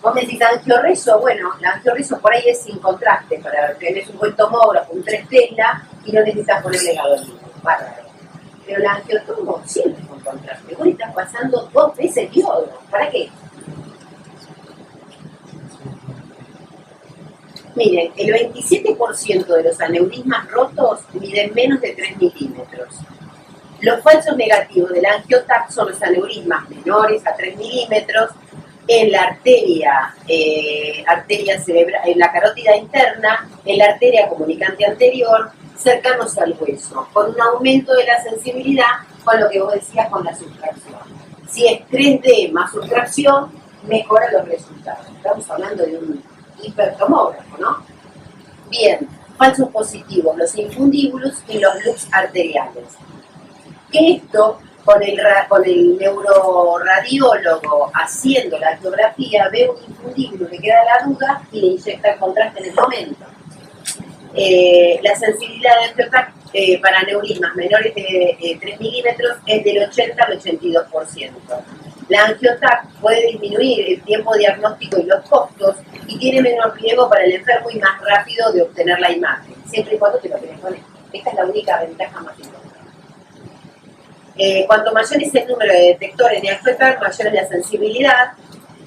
A: Vos me decís angioreso, bueno, la angioreso por ahí es sin contraste, para tenés un buen tomógrafo, un 3 Tesla y no necesitas ponerle gasolina, bárbaro. Pero la angiotomo siempre es con contraste. Vos estás pasando 2 veces diodo, ¿para qué? Miren, el 27% de los aneurismas rotos miden menos de 3 milímetros. Los falsos negativos del angiotac son los aneurismas menores a 3 milímetros en la arteria cerebral, en la carótida interna, en la arteria comunicante anterior, cercanos al hueso, con un aumento de la sensibilidad, con lo que vos decías con la sustracción. Si es 3D más sustracción, mejora los resultados. Estamos hablando de un hipertomógrafo, ¿no? Bien, falsos positivos, los infundíbulos y los loops arteriales. Que esto, con el neuroradiólogo haciendo la angiografía, ve un infundíbulo, le queda la duda y le inyecta el contraste en el momento. La sensibilidad de angiotac para aneurismas menores de 3 milímetros es del 80 al 82%. La angiotac puede disminuir el tiempo diagnóstico y los costos y tiene menos riesgo para el enfermo y más rápido de obtener la imagen, siempre y cuando te lo tenés con él. Esta es la única ventaja más importante. Cuanto mayor es el número de detectores de angiotac, mayor es la sensibilidad.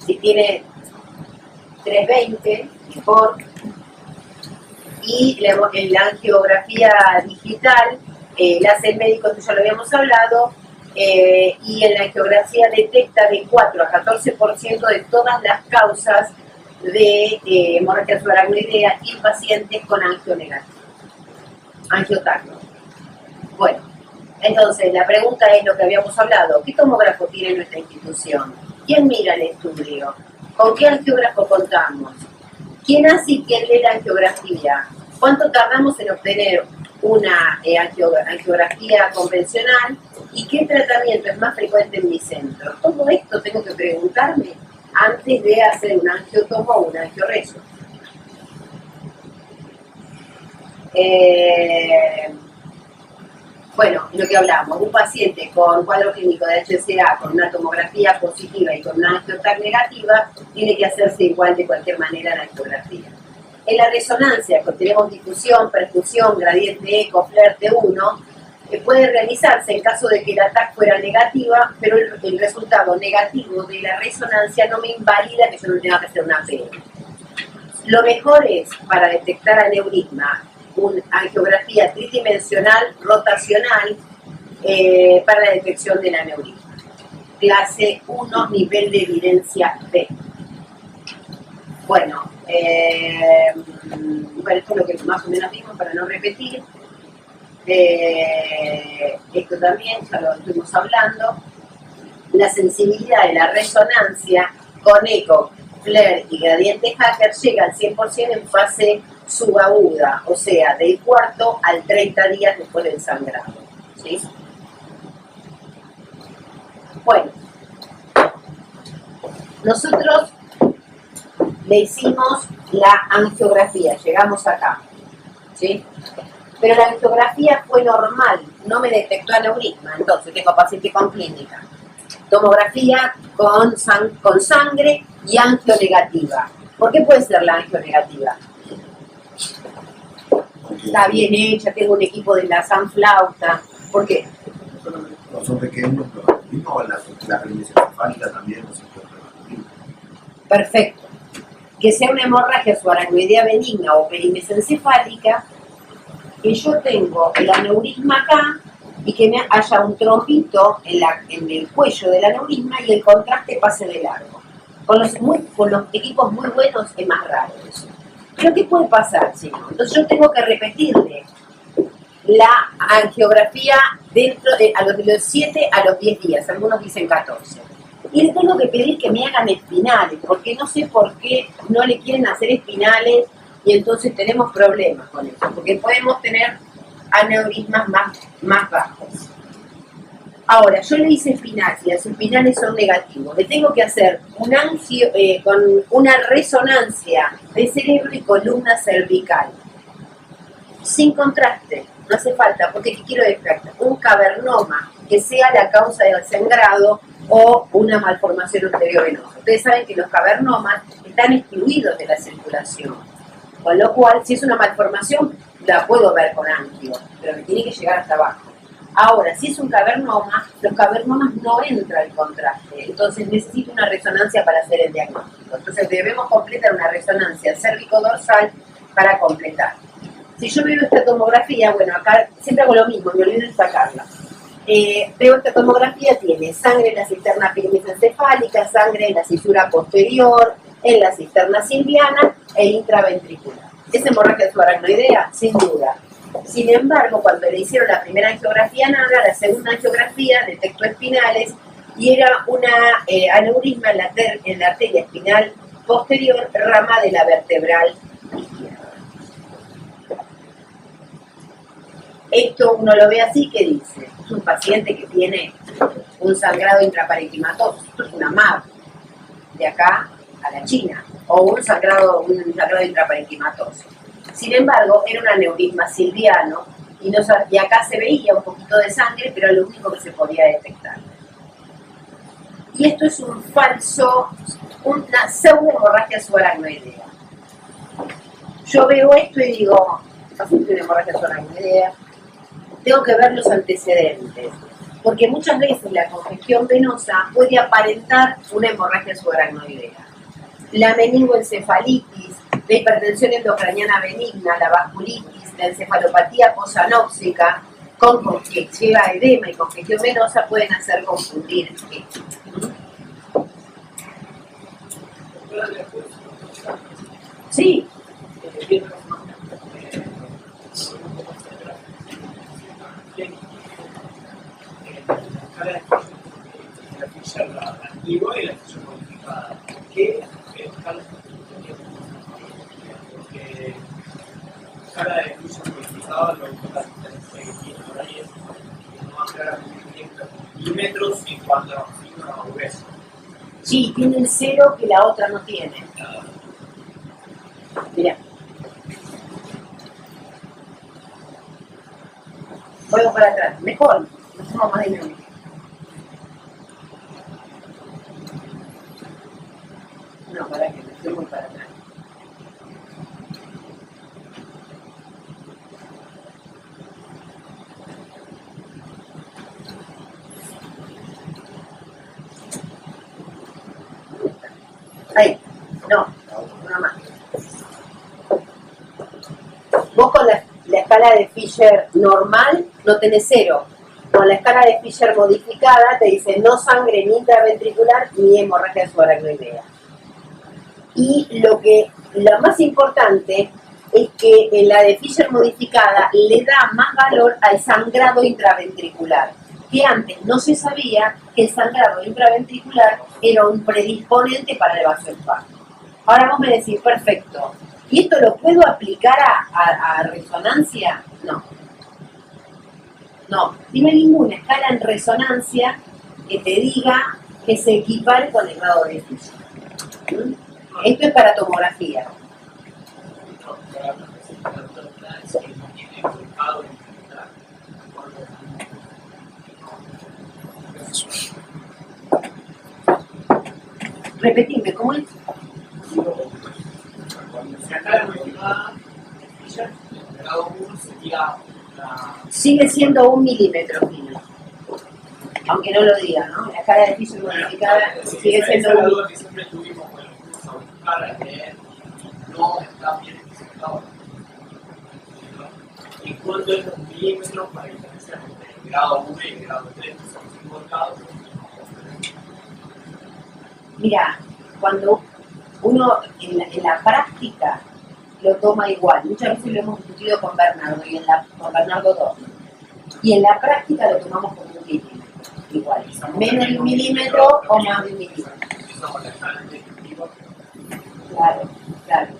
A: Si tiene 320, mejor. Y la angiografía digital la hace el médico, esto ya lo habíamos hablado, y en la angiografía detecta de 4 a 14% de todas las causas de hemorragia subaracnoidea en pacientes con angiotac. Bueno, entonces la pregunta es lo que habíamos hablado: ¿qué tomógrafo tiene nuestra institución? ¿Quién mira el estudio? ¿Con qué angiógrafo contamos? ¿Quién hace y quién lee la angiografía? ¿Cuánto tardamos en obtener una angiografía convencional? ¿Y qué tratamiento es más frecuente en mi centro? Todo esto tengo que preguntarme antes de hacer un angiotomo o un angioreso. Bueno, lo que hablamos, un paciente con cuadro clínico de HCA, con una tomografía positiva y con una angiotac negativa, tiene que hacerse igual de cualquier manera la angiografía. En la resonancia, que tenemos difusión, perfusión, gradiente eco, FLAIR T1, puede realizarse en caso de que la TAC fuera negativa, pero el resultado negativo de la resonancia no me invalida que yo no tenga que hacer una PM. Lo mejor es, para detectar aneurisma, una angiografía tridimensional rotacional para la detección del aneurisma. Clase 1, nivel de evidencia B. Bueno, esto es lo que más o menos vimos para no repetir. Esto también ya lo estuvimos hablando. La sensibilidad de la resonancia con eco, FLAIR y gradiente Hacker llega al 100% en fase subaguda, o sea, del cuarto al 30 días después del sangrado. ¿Sí? Bueno, nosotros le hicimos la angiografía, llegamos acá, ¿sí? Pero la angiografía fue normal, no me detectó aneurisma, entonces tengo paciente con clínica. Tomografía con sangre y angionegativa. ¿Por qué puede ser la angionegativa? Está bien hecha, tengo un equipo de la Sanflauta. ¿Por qué?
D: No son pequeños, pero mismo la perimecia cefálica también no se puede revertir.
A: Perfecto. Que sea una hemorragia subaracnoidea benigna o perimesencefálica, que yo tengo el aneurisma acá y que haya un trombito en el cuello del aneurisma y el contraste pase de largo. Con los equipos muy buenos es más raro eso. Pero ¿qué puede pasar, si no? Entonces yo tengo que repetirle la angiografía a los 7 a los 10 días, algunos dicen 14. Y le tengo que pedir que me hagan espinales, porque no sé por qué no le quieren hacer espinales y entonces tenemos problemas con eso, porque podemos tener aneurismas más bajos. Ahora, yo le hice espinal, si los espinales son negativos, le tengo que hacer con una resonancia de cerebro y columna cervical, sin contraste, no hace falta, porque ¿qué quiero descartar? Un cavernoma que sea la causa del sangrado o una malformación arteriovenosa. Ustedes saben que los cavernomas están excluidos de la circulación, con lo cual, si es una malformación, la puedo ver con angio, pero me tiene que llegar hasta abajo. Ahora, si es un cavernoma, los cavernomas no entra el contraste, entonces necesito una resonancia para hacer el diagnóstico. Entonces debemos completar una resonancia cérvico-dorsal para completar. Si yo veo esta tomografía, bueno, acá siempre hago lo mismo, me olvido de sacarla. Veo esta tomografía, tiene sangre en la cisterna encefálica, sangre en la cisura posterior, en la cisterna silviana e intraventricular. ¿Es hemorragia subaracnoidea? Sin duda. Sin embargo, cuando le hicieron la primera angiografía nada, la segunda angiografía detectó espinales y era una aneurisma en la arteria espinal posterior, rama de la vertebral izquierda. Esto uno lo ve así, ¿qué dice? Es un paciente que tiene un sangrado intraparenquimatoso, esto es una MAP, de acá a la China, o un sangrado intraparenquimatoso. Sin embargo, era un aneurisma silviano y acá se veía un poquito de sangre, pero era lo único que se podía detectar. Y esto es un falso, una pseudohemorragia subaracnoidea. Yo veo esto y digo, ¿es una hemorragia subaracnoidea? Tengo que ver los antecedentes, porque muchas veces la congestión venosa puede aparentar una hemorragia subaracnoidea. La meningoencefalitis, la hipertensión endocraniana benigna, la vasculitis, la encefalopatía posanóxica, que lleva edema y congestión venosa, pueden hacer confundir esto. Sí.
E: La ficha antigua y la ficha modificada. ¿Qué escala? Porque escala de ficha modificada, lo que la diferencia que tiene por ahí es que no aclara milímetros en cuanto a signo grueso.
A: Sí, tiene el cero que la otra no tiene. Mirá. Vuelvo para atrás. Mejor. No somos más dinámicos. No, para que me estoy muy para atrás. Ahí. No. Una más. Vos con la escala de Fisher normal no tenés cero. Con la escala de Fisher modificada te dice no sangre ni intraventricular ni hemorragia subaracnoidea. Y lo más importante es que en la de Fisher modificada le da más valor al sangrado intraventricular, que antes no se sabía que el sangrado intraventricular era un predisponente para el vasoinfarto. Ahora vos me decís, perfecto, ¿y esto lo puedo aplicar a resonancia? No. No, dime ninguna escala en resonancia que te diga que se equipare con el grado de Fisher. Esto es para tomografía. Repetime, ¿cómo es?
E: Se aclara modificada, el grado 1 sería
A: sigue siendo 1 milímetro fino. Aunque no lo diga, ¿no? La escala de Fisher modificada sigue siendo
E: la duda que siempre tuvimos con los cursos a buscar que no está bien especificado. ¿Y cuánto es los milímetros para diferenciar entre el grado 1 y el grado 3? Son 5 grados.
A: Mira, cuando uno en la práctica lo toma igual, muchas veces lo hemos discutido con Bernardo con Bernardo II, y en la práctica lo tomamos como un milímetro, igual, menos de 1 milímetro o más de 1 milímetro. Claro, claro.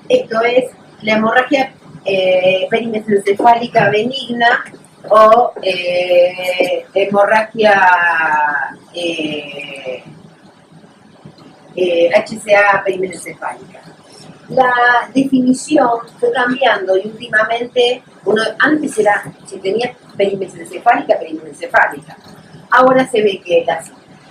A: Esto es la hemorragia perimesencefálica benigna o hemorragia HCA perimesencefálica. La definición fue cambiando y últimamente, antes era, si tenía perimesencefálica. Ahora se ve que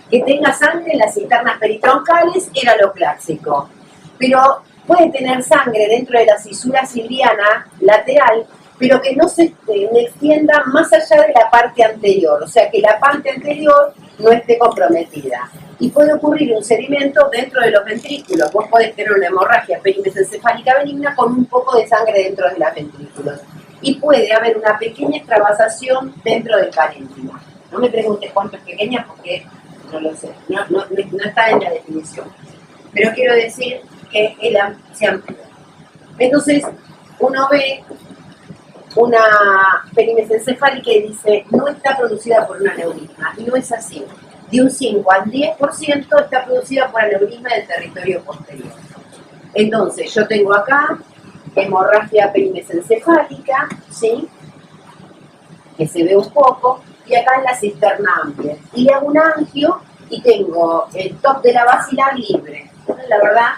A: que tenga sangre en las cisternas peritroncales era lo clásico. Pero puede tener sangre dentro de la cisura silviana lateral, pero que no se extienda más allá de la parte anterior, o sea que la parte anterior no esté comprometida. Y puede ocurrir un sedimento dentro de los ventrículos. Vos podés tener una hemorragia perimesencefálica benigna con un poco de sangre dentro de los ventrículos. Y puede haber una pequeña extravasación dentro del parénquima. No me preguntes cuánto es pequeña porque no lo sé, no está en la definición. Pero quiero decir que se amplía. Entonces, uno ve una perimesencefálica y dice, no está producida por un aneurisma. Y no es así. De un 5 al 10% está producida por aneurisma del territorio posterior. Entonces, yo tengo acá hemorragia perimesencefálica, ¿sí? Que se ve un poco, y acá en la cisterna amplia. Y le hago un angio y tengo el top de la basilar libre. La verdad,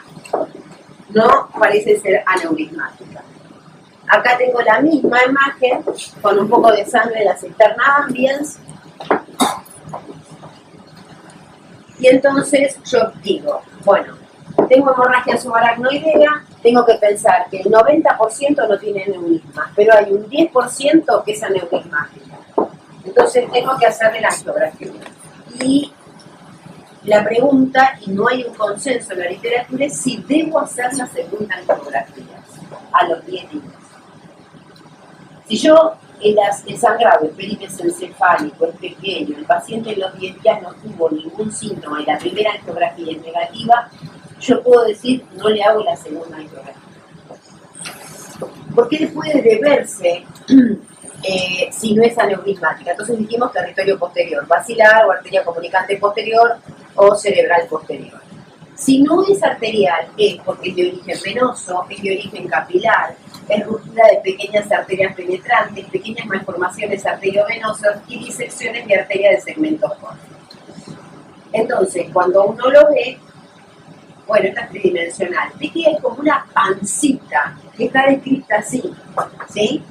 A: no parece ser aneurismática. Acá tengo la misma imagen con un poco de sangre en la cisterna ambiens. Y entonces yo digo, bueno, tengo hemorragia subaracnoidea, tengo que pensar que el 90% no tiene aneurisma, pero hay un 10% que es aneurismática. Entonces tengo que hacerle la angiografía. Y la pregunta, y no hay un consenso en la literatura, es si debo hacer la segunda angiografía a los 10 días. Si yo el sangrado, el perimesencefálico es pequeño, el paciente en los 10 días no tuvo ningún síntoma y la primera angiografía es negativa, yo puedo decir, no le hago la segunda angiografía. Porque puede deberse si no es aneurismática. Entonces dijimos territorio posterior, basilar o arteria comunicante posterior o cerebral posterior. Si no es arterial, es porque es de origen venoso, es de origen capilar, es ruptura de pequeñas arterias penetrantes, pequeñas malformaciones arteriovenosas y disecciones de arteria de segmentos cortos. Entonces, cuando uno lo ve, bueno, esta es tridimensional, ve que es como una pancita, que está descrita así, ¿sí?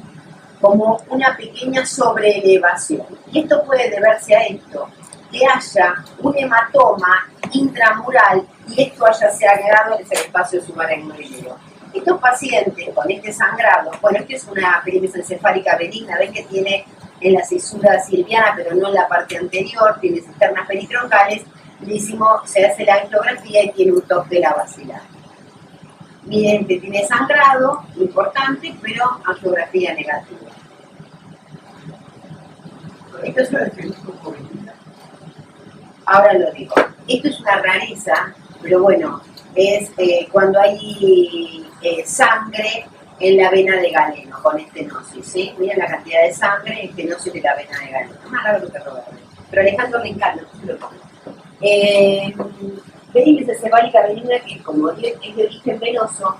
A: Como una pequeña sobreelevación. Y esto puede deberse a esto, que haya un hematoma intramural y esto haya se agregado en ese espacio subaracnoideo. Estos pacientes con este sangrado, bueno, esta es una perimesencefálica benigna, ven que tiene en la cisura silviana, pero no en la parte anterior, tiene cisternas peritroncales, se hace la angiografía y tiene un top de la basilar. Miren que tiene sangrado, importante, pero angiografía negativa. Esto es una ahora lo digo. Esto es una rareza, pero bueno, es cuando hay sangre en la vena de Galeno con estenosis, ¿sí? Miren la cantidad de sangre, estenosis de la vena de Galeno. Más raro que Roberto. Pero Alejandro me encanta, no lo pongo. Perimesencefálica benigna, que como es de origen venoso,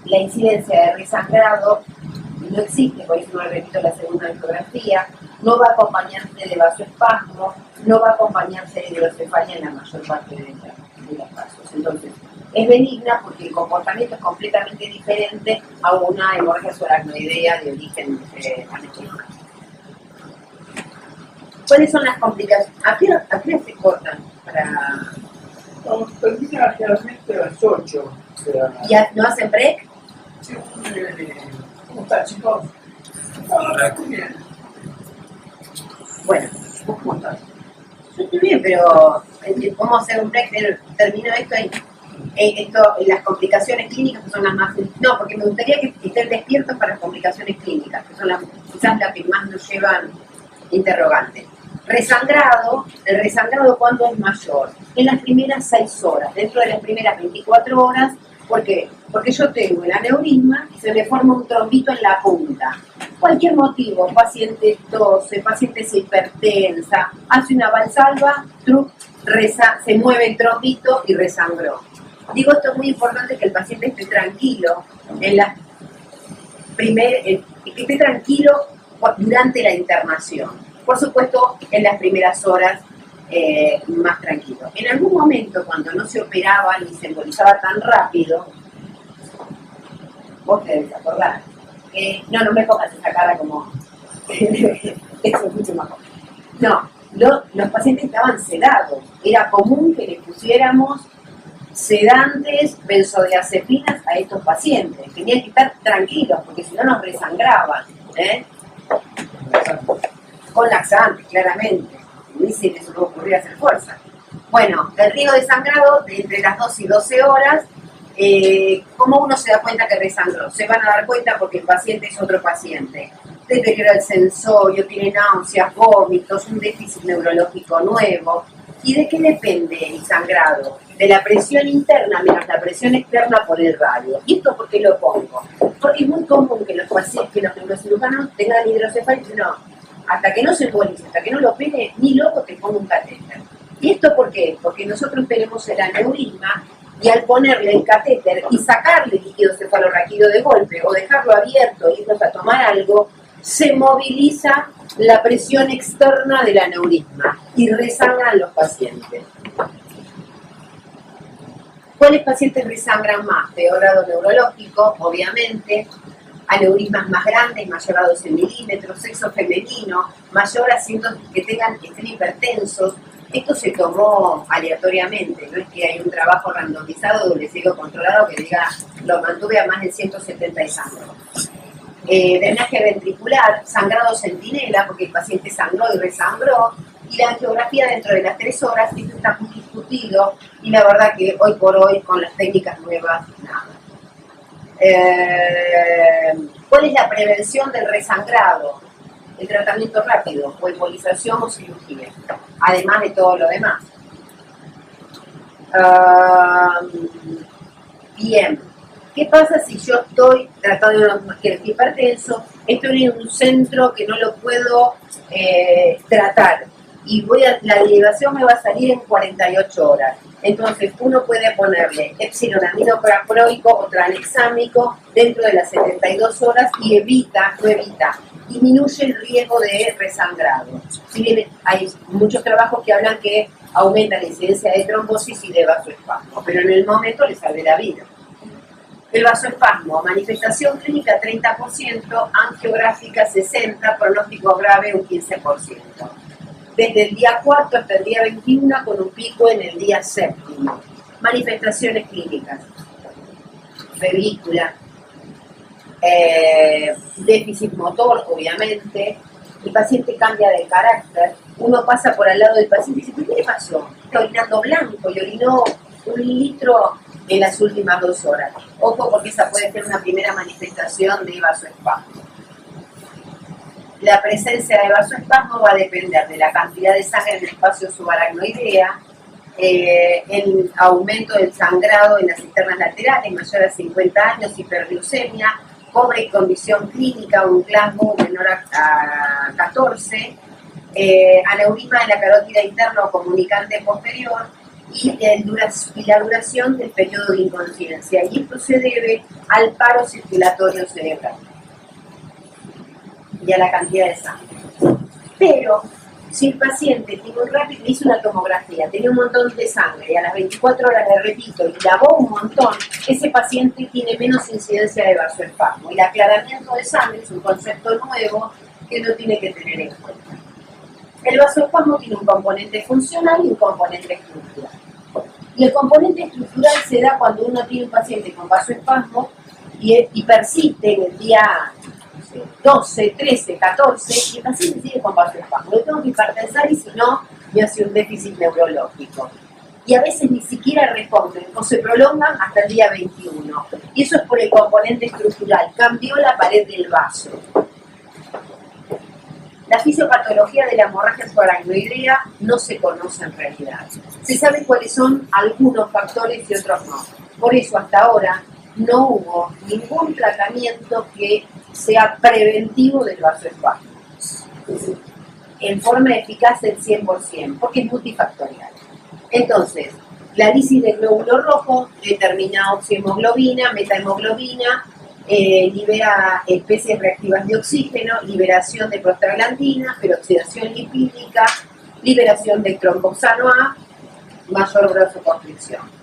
A: la incidencia de resangrado no existe, por eso no repito la segunda angiografía, no va a acompañarse de vasoespasmo, no va a acompañarse de hidrocefalia en la mayor parte de los casos. Entonces, es benigna porque el comportamiento es completamente diferente a una hemorragia subaracnoidea de origen aneurismático. ¿Cuáles son las complicaciones? ¿A qué hora se cortan?
B: Termina generalmente a las 8. O sea,
A: ¿Ya no hacen break?
B: sí, ¿cómo está, chicos? Hola, muy bien.
A: Bueno, ¿vos cómo estás? Yo estoy bien, pero vamos a hacer un break, termino esto y las complicaciones clínicas que son las más... No, porque me gustaría que estén despiertos para las complicaciones clínicas, que son quizás las que más nos llevan interrogantes. Resangrado, el resangrado ¿cuándo es mayor? En las primeras 6 horas, dentro de las primeras 24 horas, ¿por qué? Porque yo tengo el aneurisma y se me forma un trombito en la punta. Cualquier motivo, paciente tose, paciente se hipertensa, hace una valsalva, se mueve el trombito y resangró. Digo, esto es muy importante que el paciente esté tranquilo que esté tranquilo durante la internación. Por supuesto, en las primeras horas más tranquilo. En algún momento, cuando no se operaba ni se embolizaba tan rápido, vos te debes acordar. No me pongas esa cara como... Eso es mucho más. No, los pacientes estaban sedados. Era común que les pusiéramos sedantes, benzodiazepinas a estos pacientes. Tenían que estar tranquilos porque si no nos resangraban. Con laxantes, claramente. Ni se les ocurría hacer fuerza. Bueno, el riesgo de sangrado de entre las 2 y 12 horas. ¿Cómo uno se da cuenta que resangró? Se van a dar cuenta porque el paciente es otro paciente. Deteriora el sensorio, tiene náuseas, vómitos, un déficit neurológico nuevo. ¿Y de qué depende el sangrado? De la presión interna menos la presión externa por el radio. ¿Y esto por qué lo pongo? Porque es muy común que los pacientes, que los neurocirujanos tengan hidrocefalia. No, hasta que no se embolice, hasta que no lo opere, ni loco te pongo un catéter. ¿Y esto por qué? Porque nosotros tenemos el aneurisma y al ponerle el catéter y sacarle líquido cefalorraquídeo de golpe o dejarlo abierto e irnos a tomar algo, se moviliza la presión externa del aneurisma y resangran los pacientes. ¿Cuáles pacientes resangran más? Peor grado neurológico, obviamente, aneurismas más grandes, mayor a 12 milímetros, sexo femenino, mayor a cientos que estén hipertensos. Esto se tomó aleatoriamente, no es que hay un trabajo randomizado doble ciego controlado que diga lo mantuve a más de 170 y sangró. Drenaje ventricular, sangrado centinela, porque el paciente sangró y resangró, y la angiografía dentro de las 3 horas, esto está muy discutido, y la verdad que hoy por hoy, con las técnicas nuevas, nada. ¿Cuál es la prevención del resangrado? El tratamiento rápido, o embolización o cirugía, además de todo lo demás. Bien, ¿qué pasa si yo estoy tratando de un hipertenso, estoy en un centro que no lo puedo tratar y la derivación me va a salir en 48 horas? Entonces uno puede ponerle epsilon aminocraproico o tranexámico dentro de las 72 horas y disminuye el riesgo de resangrado. Si bien hay muchos trabajos que hablan que aumenta la incidencia de trombosis y de vasoespasmo, pero en el momento le salve la vida. El vasoespasmo, manifestación clínica 30%, angiográfica 60%, pronóstico grave un 15%. Desde el día 4 hasta el día 21 con un pico en el día 7. Manifestaciones clínicas, febrícula, déficit motor, obviamente, el paciente cambia de carácter, uno pasa por al lado del paciente y dice, ¿qué le pasó? Está orinando blanco y orinó 1 litro en las últimas 2 horas. Ojo, porque esa puede ser una primera manifestación de vasoespasmo. La presencia de vasoespasmo va a depender de la cantidad de sangre en el espacio subaracnoidea, el aumento del sangrado en las cisternas laterales, mayor a 50 años, hiperglucemia, pobre y condición clínica, un Glasgow menor a 14, aneurisma de la carótida interna o comunicante posterior y la duración del periodo de inconsciencia. Y esto se debe al paro circulatorio cerebral y a la cantidad de sangre. Pero si el paciente tiene un rápido, hizo una tomografía, tenía un montón de sangre y a las 24 horas le repito y lavó un montón, ese paciente tiene menos incidencia de vasoespasmo. Y el aclaramiento de sangre es un concepto nuevo que uno tiene que tener en cuenta. El vasoespasmo tiene un componente funcional y un componente estructural. Y el componente estructural se da cuando uno tiene un paciente con vasoespasmo y persiste en el día 12, 13, 14, y el paciente sigue con vasoespasmo. Lo tengo que hipertensar y si no, me hace un déficit neurológico. Y a veces ni siquiera responden o se prolongan hasta el día 21. Y eso es por el componente estructural. Cambió la pared del vaso. La fisiopatología de la hemorragia subaracnoidea no se conoce en realidad. Se sabe cuáles son algunos factores y otros no. Por eso hasta ahora no hubo ningún tratamiento que sea preventivo del vasoespasmo en forma eficaz del 100%, porque es multifactorial. Entonces, la lisis de glóbulo rojo determina oxihemoglobina, metahemoglobina, libera especies reactivas de oxígeno, liberación de prostaglandinas, peroxidación lipídica, liberación de tromboxano A, mayor vasoconstricción.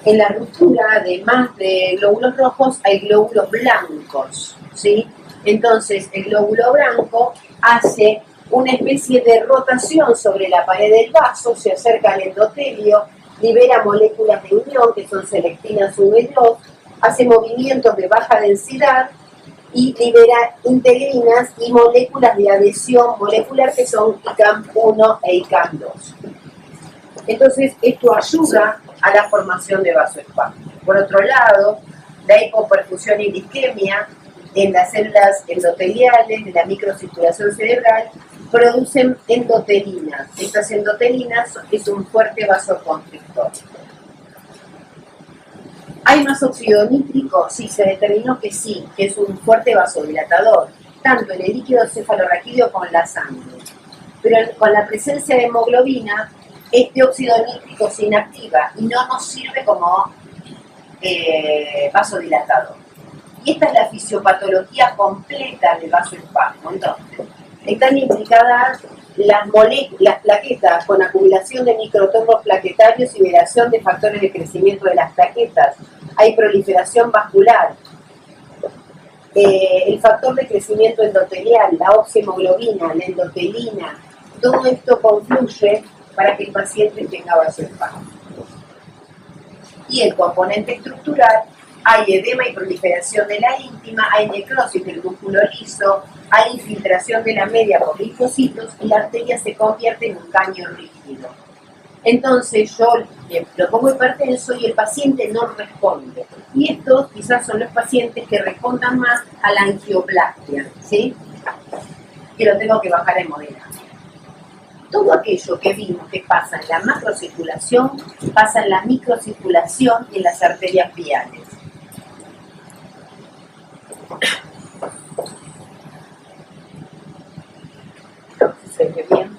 A: En la ruptura, además de glóbulos rojos, hay glóbulos blancos, ¿sí? Entonces, el glóbulo blanco hace una especie de rotación sobre la pared del vaso, se acerca al endotelio, libera moléculas de unión, que son selectinas V2, hace movimientos de baja densidad y libera integrinas y moléculas de adhesión molecular, que son ICAM1 e ICAM2. Entonces, esto ayuda a la formación de vasoespasmo. Por otro lado, la hipoperfusión y la isquemia en las células endoteliales de la microcirculación cerebral producen endotelinas. Estas endotelinas es un fuerte vasoconstrictor. ¿Hay más óxido nítrico? Sí, se determinó que sí, que es un fuerte vasodilatador, tanto en el líquido cefalorraquídeo como en la sangre. Pero con la presencia de hemoglobina, este óxido nítrico se inactiva y no nos sirve como vasodilatador. Y esta es la fisiopatología completa del vasoespasmo. Entonces, están implicadas las plaquetas con acumulación de microtombos plaquetarios y liberación de factores de crecimiento de las plaquetas. Hay proliferación vascular. El factor de crecimiento endotelial, la oxihemoglobina, la endotelina, todo esto confluye para que el paciente tenga vasoespasmo. Y el componente estructural, hay edema y proliferación de la íntima, hay necrosis del músculo liso, hay infiltración de la media por linfocitos y la arteria se convierte en un caño rígido. Entonces yo lo pongo hipertenso y el paciente no responde. Y estos quizás son los pacientes que respondan más a la angioplastia, ¿sí? Que lo tengo que bajar en moderado. Todo aquello que vimos que pasa en la macrocirculación, pasa en la microcirculación y en las arterias viales. ¿Se ve bien?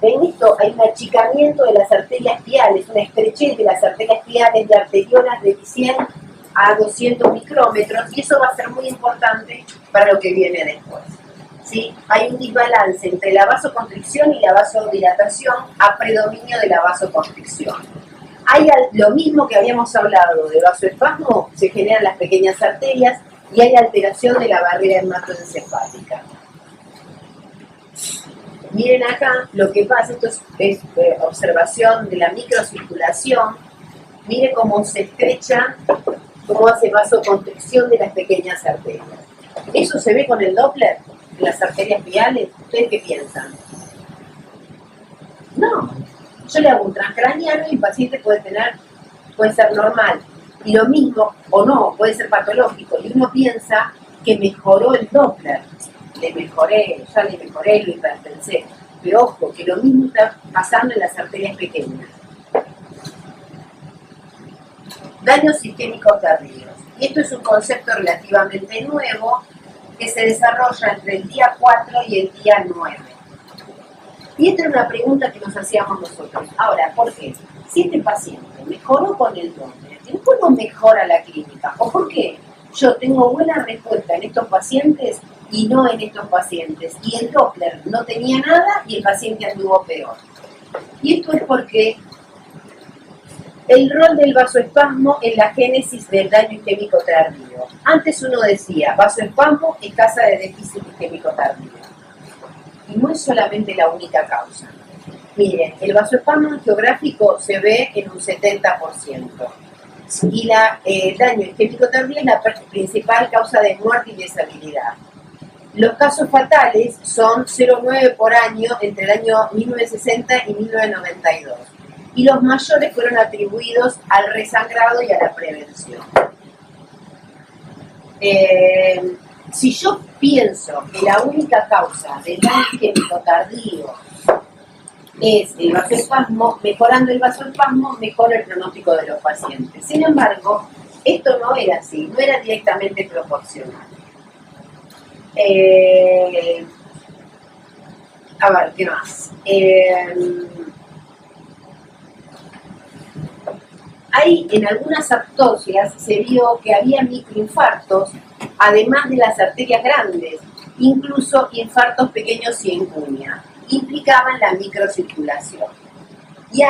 A: En esto hay un achicamiento de las arterias viales, una estrechez de las arterias viales de arteriolas de 100 a 200 micrómetros, y eso va a ser muy importante para lo que viene después. ¿Sí? Hay un desbalance entre la vasoconstricción y la vasodilatación a predominio de la vasoconstricción. Hay lo mismo que habíamos hablado de vasoespasmo, se generan las pequeñas arterias y hay alteración de la barrera hematoencefálica. Miren acá lo que pasa, esto es observación de la microcirculación. Miren cómo se estrecha, cómo hace vasoconstricción de las pequeñas arterias. ¿Eso se ve con el Doppler? En las arterias viales. ¿Ustedes qué piensan? No. Yo le hago un transcraniano y el paciente puede ser normal. Y lo mismo, o no, puede ser patológico. Y uno piensa que mejoró el Doppler. Ya le mejoré, lo hipertensé. Pero ojo, que lo mismo está pasando en las arterias pequeñas. Daños sistémicos tardíos. Y esto es un concepto relativamente nuevo que se desarrolla entre el día 4 y el día 9. Y esta era una pregunta que nos hacíamos nosotros. Ahora, ¿por qué? Si este paciente mejoró con el Doppler, ¿cómo mejora la clínica? ¿O por qué yo tengo buena respuesta en estos pacientes y no en estos pacientes? Y el Doppler no tenía nada y el paciente anduvo peor. Y esto es porque el rol del vasoespasmo en la génesis del daño isquémico tardío. Antes uno decía, vasoespasmo es causa de déficit isquémico tardío. Y no es solamente la única causa. Miren, el vasoespasmo geográfico se ve en un 70%. Y el daño isquémico tardío es la principal causa de muerte y deshabilidad. Los casos fatales son 0,9 por año entre el año 1960 y 1992. Y los mayores fueron atribuidos al resangrado y a la prevención. Si yo pienso que la única causa del daño isquémico tardío es el vasoespasmo, mejorando el vasoespasmo, mejora el pronóstico de los pacientes. Sin embargo, esto no era así, no era directamente proporcional. A ver, ¿qué más? Ahí en algunas autopsias se vio que había microinfartos, además de las arterias grandes, incluso infartos pequeños y en cuña, implicaban la microcirculación. Y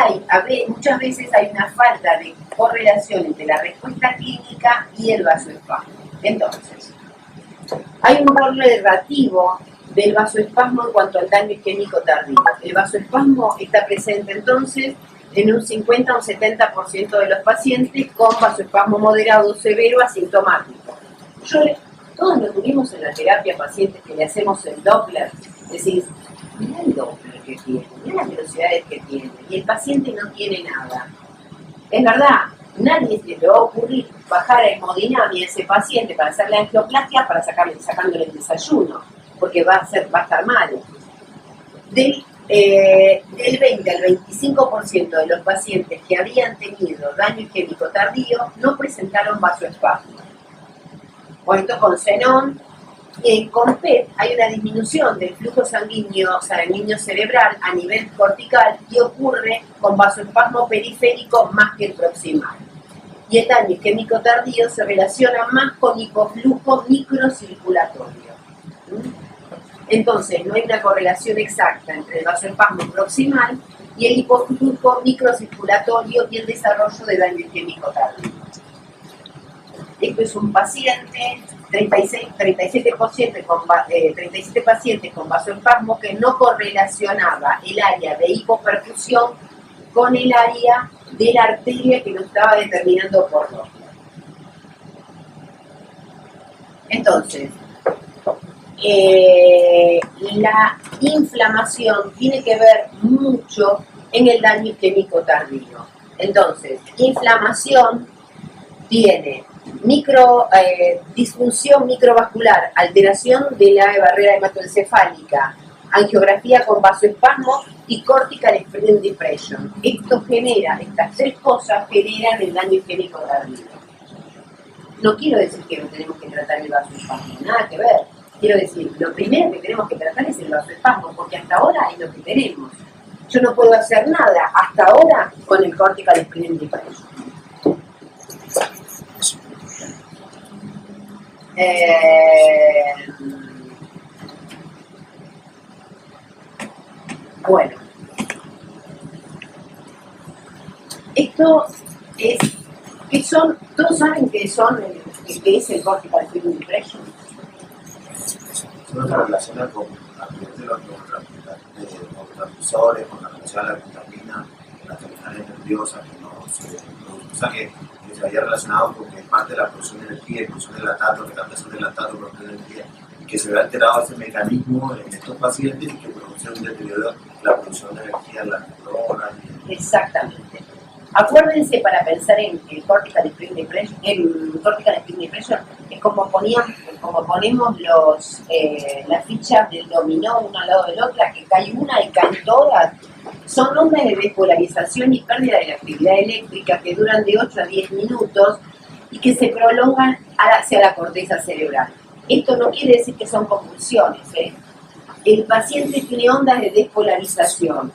A: muchas veces hay una falta de correlación entre la respuesta clínica y el vasoespasmo. Entonces, hay un rol relativo del vasoespasmo en cuanto al daño isquémico tardío. El vasoespasmo está presente entonces en un 50 o un 70% de los pacientes con vasoespasmo moderado severo asintomático. Todos lo tuvimos en la terapia, pacientes que le hacemos el Doppler, decís, mirá el Doppler que tiene, mirá las velocidades que tiene, y el paciente no tiene nada. Es verdad, nadie se le va a ocurrir bajar a hemodinamia a ese paciente para hacerle angioplastia para sacándole el desayuno, porque va a estar mal. Del 20 al 25% de los pacientes que habían tenido daño isquémico tardío no presentaron vasoespasmo. Bueno, esto con xenón. Con PET hay una disminución del flujo sanguíneo cerebral a nivel cortical y ocurre con vasoespasmo periférico más que el proximal. Y el daño isquémico tardío se relaciona más con hipoflujo microcirculatorio. Entonces, no hay una correlación exacta entre el vasoespasmo proximal y el hipoflujo microcirculatorio y el desarrollo de daño isquémico tardío. Esto es un paciente, 37 pacientes con vasoespasmo que no correlacionaba el área de hipoperfusión con el área de la arteria que lo estaba determinando por Doppler. Entonces, la inflamación tiene que ver mucho en el daño isquémico tardío. Entonces, inflamación tiene disfunción microvascular, alteración de la barrera hematoencefálica, angiografía con vasoespasmo y cortical spreading depression. Estas tres cosas generan el daño isquémico tardío. No quiero decir que no tenemos que tratar el vasoespasmo, nada que ver. Quiero decir, lo primero que tenemos que tratar es el vasoespasmo, porque hasta ahora es lo que tenemos. Yo no puedo hacer nada hasta ahora con el cortical spreading depression. Bueno, esto es, ¿qué son? ¿Todos saben qué son, qué es el cortical spreading depression?
D: Eso se relaciona con la actividad de los neurotransmisores, con la relación a la vitamina, las terminales nerviosas que no se producen, o sea que se había relacionado con que parte de la producción de energía y producción de lactato, recaptación de lactato, producción de energía, y que se había alterado ese mecanismo en estos pacientes y que produce un deterioro de la producción de energía en las neuronas.
A: Exactamente. Acuérdense, para pensar en el cortical spreading depression, es como ponemos las fichas del dominó uno al lado de la otra, que cae una y caen todas. Son ondas de despolarización y pérdida de la actividad eléctrica que duran de 8 a 10 minutos y que se prolongan hacia la corteza cerebral. Esto no quiere decir que son convulsiones, ¿eh? El paciente tiene ondas de despolarización.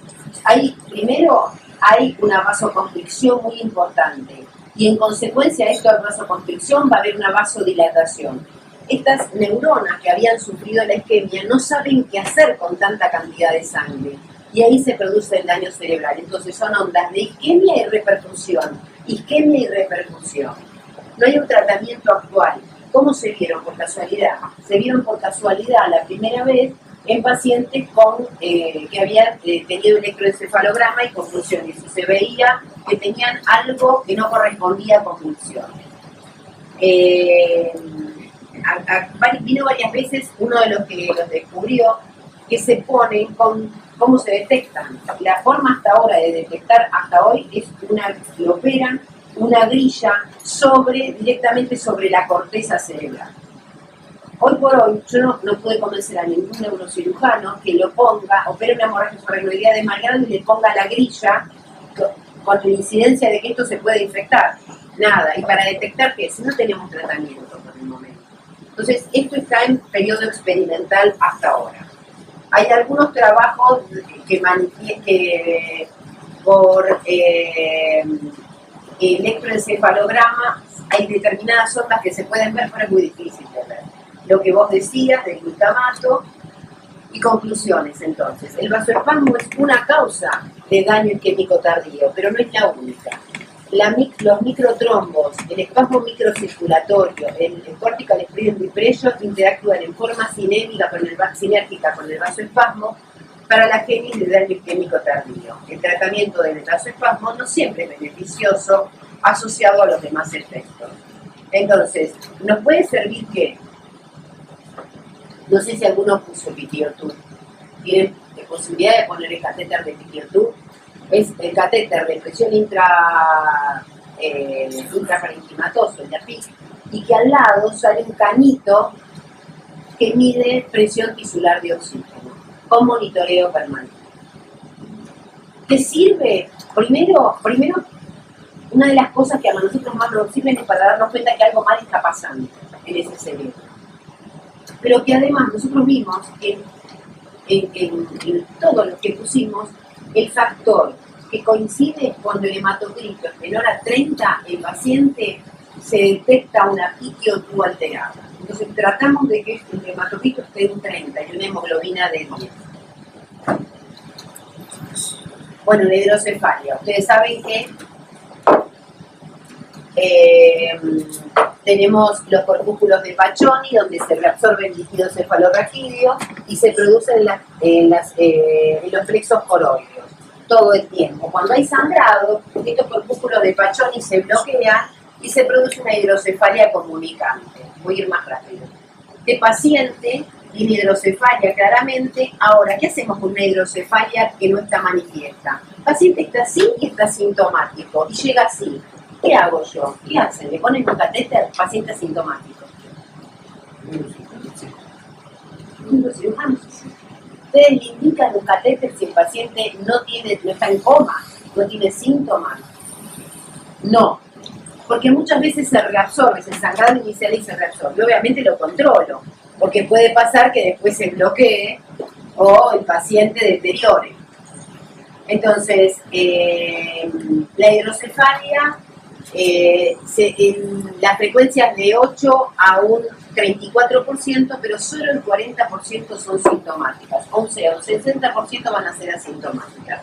A: Primero hay una vasoconstricción muy importante y en consecuencia de esta vasoconstricción va a haber una vasodilatación. Estas neuronas que habían sufrido la isquemia no saben qué hacer con tanta cantidad de sangre y ahí se produce el daño cerebral. Entonces son ondas de isquemia y reperfusión. Isquemia y reperfusión. No hay un tratamiento actual. ¿Cómo se vieron? Por casualidad. Se vieron por casualidad la primera vez en pacientes que habían tenido electroencefalograma y convulsiones. Y se veía que tenían algo que no correspondía a convulsiones. Vino varias veces uno de los que los descubrió que se ponen con cómo se detectan. La forma hasta ahora de detectar hasta hoy es que operan una grilla directamente sobre la corteza cerebral. Hoy por hoy yo no pude convencer a ningún neurocirujano que lo ponga, opere una hemorragia subaracnoidea de mal grado y le ponga la grilla con la incidencia de que esto se puede infectar. Nada, y para detectar que si no tenemos tratamiento por el momento. Entonces, esto está en periodo experimental hasta ahora. Hay algunos trabajos que por electroencefalograma hay determinadas ondas que se pueden ver, pero es muy difícil de ver. Lo que vos decías del glutamato y conclusiones, entonces. El vasoespasmo es una causa de daño isquémico tardío, pero no es la única. los microtrombos, el espasmo microcirculatorio, el cortical spreading repression interactúan en forma sinérgica con el vasoespasmo para la génesis de daño isquémico tardío. El tratamiento del vasoespasmo no siempre es beneficioso asociado a los demás efectos. Entonces, nos puede servir que, no sé si alguno puso PTO2, tienen posibilidad de poner el catéter de PTO2, es el catéter de presión intraparenquimatoso, el DAPIC, y que al lado sale un canito que mide presión tisular de oxígeno, con monitoreo permanente. ¿Qué sirve? Primero, una de las cosas que a nosotros más nos sirven es para darnos cuenta que algo mal está pasando en ese cerebro. Pero que además nosotros vimos en todo lo que pusimos, el factor que coincide cuando el hematocrito es menor a 30, el paciente se detecta una PTO2 alterada. Entonces tratamos de que el hematocrito esté en 30 y una hemoglobina de 10. Bueno, la hidrocefalia. Ustedes saben que tenemos los corpúsculos de Paccioni, donde se reabsorbe el líquido cefalorraquídeo y se producen en los plexos coroideos todo el tiempo. Cuando hay sangrado, estos corpúsculos de Paccioni se bloquean y se produce una hidrocefalia comunicante. Voy a ir más rápido. Este paciente tiene hidrocefalia claramente. Ahora, ¿qué hacemos con una hidrocefalia que no está manifiesta? El paciente está así y está sintomático y llega así. ¿Qué hago yo? ¿Qué hacen? ¿Le ponen un catéter? Paciente asintomático. Ustedes le indican un catéter si el paciente no está en coma, no tiene síntomas. No, porque muchas veces se reabsorbe, se sangrado inicial y se reabsorbe. Obviamente lo controlo, porque puede pasar que después se bloquee o el paciente deteriore. Entonces, la hidrocefalia, la frecuencia es de 8 a un 34%, pero solo el 40% son sintomáticas, o sea, un 60% van a ser asintomáticas.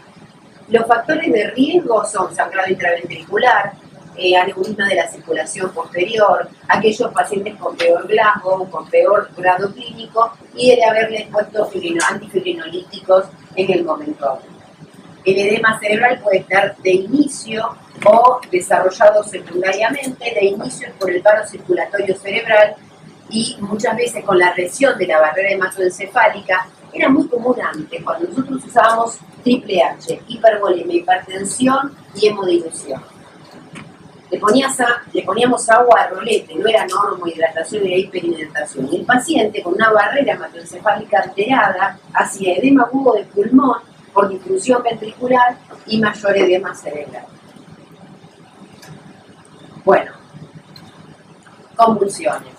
A: Los factores de riesgo son sangrado intraventricular, aneurisma de la circulación posterior, aquellos pacientes con peor Glasgow, con peor grado clínico, y el haberles puesto antifibrinolíticos en el momento. El edema cerebral puede estar de inicio o desarrollado secundariamente, de inicio por el paro circulatorio cerebral y muchas veces con la lesión de la barrera hematoencefálica. Era muy común antes, cuando nosotros usábamos triple H, hipervolemia, hipertensión y hemodilución. Le poníamos agua a rolete, no era normohidratación, era hiperidratación. Y el paciente con una barrera hematoencefálica alterada hacía edema agudo de pulmón por difusión ventricular y mayor edema cerebral. Bueno, convulsiones.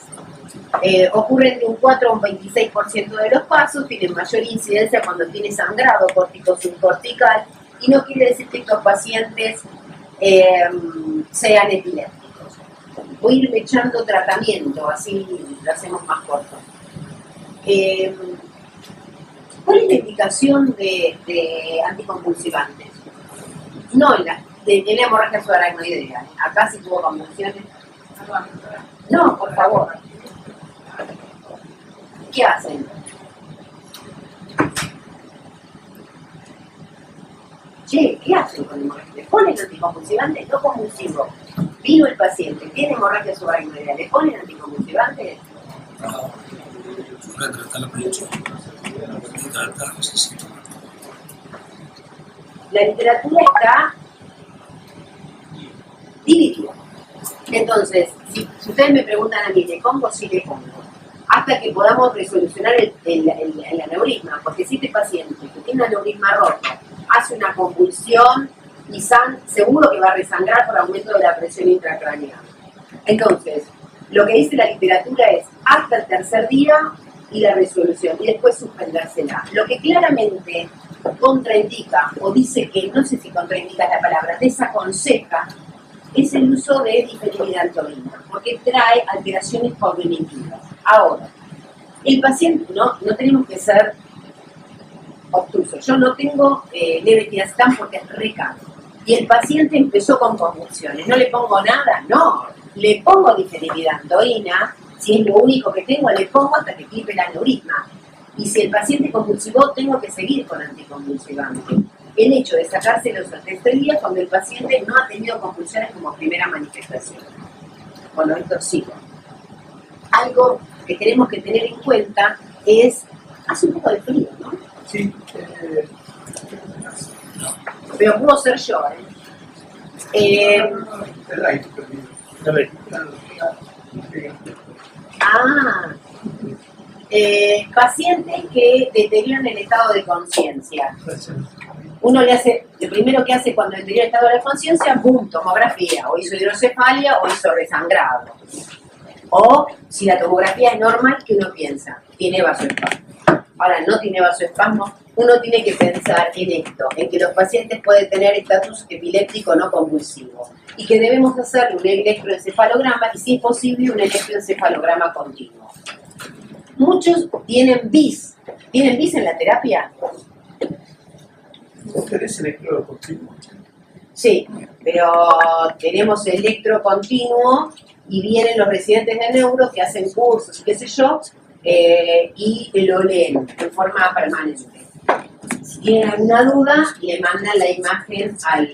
A: Ocurren de un 4 a un 26% de los casos, tienen mayor incidencia cuando tiene sangrado córtico subcortical y no quiere decir que estos pacientes sean epilépticos. Voy a ir echando tratamiento, así lo hacemos más corto. ¿Cuál es la indicación de anticonvulsivantes? No en la hemorragia subaracnoidea. Acá sí tuvo convulsiones. No, por favor. ¿Qué hacen? Che, ¿qué hacen con hemorragia? ¿Le ponen anticonvulsivantes? No convulsivos. Vino el paciente, tiene hemorragia subaracnoidea. ¿Le ponen anticonvulsivantes? La literatura está dividida. Entonces, si ustedes me preguntan a mí, ¿le pongo? Sí, le pongo. Hasta que podamos resolucionar el aneurisma, porque si este paciente que tiene un aneurisma roto hace una convulsión y seguro que va a resangrar por aumento de la presión intracraneal. Entonces, lo que dice la literatura es hasta el tercer día y la resolución, y después suspendérsela. Lo que claramente contraindica, o dice que, no sé si contraindica la palabra, desaconseja, es el uso de difenhidrantoína, porque trae alteraciones cognitivas. Ahora, el paciente, no tenemos que ser obtusos. Yo no tengo levetiracetam porque es re caro. y el paciente empezó con convulsiones. ¿No le pongo nada? No, le pongo difenidantoína, si es lo único que tengo, le pongo hasta que clipe el aneurisma. Y si el paciente convulsivó, tengo que seguir con anticonvulsivante. El hecho de sacárselos a 3 días cuando el paciente no ha tenido convulsiones como primera manifestación. Bueno, esto sigo. Algo que tenemos que tener en cuenta es, hace un poco de frío, ¿no?
B: Sí.
A: Pero puedo ser yo, ¿eh?
B: El aire perdido.
A: Pacientes que deterioran el estado de conciencia. Uno le hace, lo primero que hace cuando deteriora el estado de la conciencia, boom, tomografía, o hizo hidrocefalia o hizo resangrado. O si la tomografía es normal, ¿qué uno piensa? Tiene vasoespasmo. Ahora, no tiene vasoespasmo, uno tiene que pensar en esto, en que los pacientes pueden tener estatus epiléptico no convulsivo y que debemos hacer un electroencefalograma y, si es posible, un electroencefalograma continuo. Muchos tienen BIS. ¿Tienen BIS en la terapia?
B: ¿Vos tenés electrodo continuo?
A: Sí, pero tenemos electro continuo y vienen los residentes de neuro que hacen cursos, qué sé yo, y lo leen en forma permanente. Si tienen alguna duda, le mandan la imagen al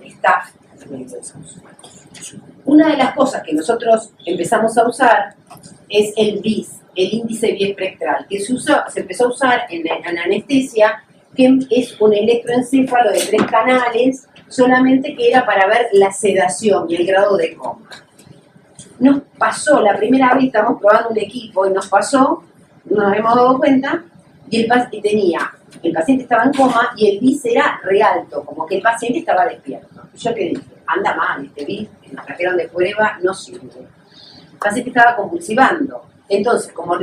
A: staff. Una de las cosas que nosotros empezamos a usar es el BIS, el índice biespectral, que se empezó a usar en anestesia, que es un electroencéfalo de 3 canales, solamente que era para ver la sedación y el grado de coma. Nos pasó, la primera vez estábamos probando un equipo y nos pasó, no nos hemos dado cuenta, y el paciente estaba en coma y el BIS era re alto, como que el paciente estaba despierto. Yo que dije, anda mal, este BIS que nos trajeron de prueba no sirve. El paciente estaba convulsivando. Entonces, como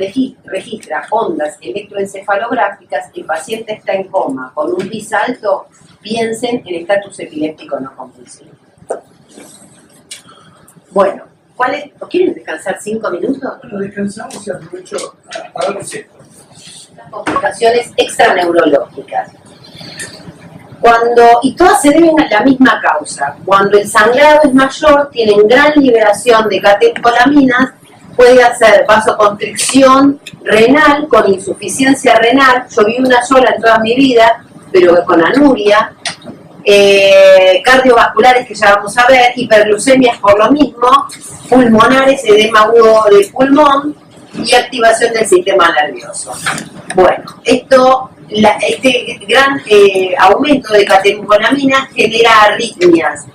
A: registra ondas electroencefalográficas, el paciente está en coma con un BIS alto, piensen en estatus epiléptico no convulsivo. Bueno, ¿quieren descansar 5 minutos?
B: Bueno, descansamos y aprovecho para ver esto.
A: Las complicaciones extraneurológicas. Y todas se deben a la misma causa. Cuando el sangrado es mayor, tienen gran liberación de catecolaminas, puede hacer vasoconstricción renal con insuficiencia renal. Yo vi una sola en toda mi vida, pero con anuria. Cardiovasculares, que ya vamos a ver, hiperglucemias por lo mismo, pulmonares, edema agudo del pulmón y activación del sistema nervioso. Bueno, este gran aumento de catecolaminas genera arritmias.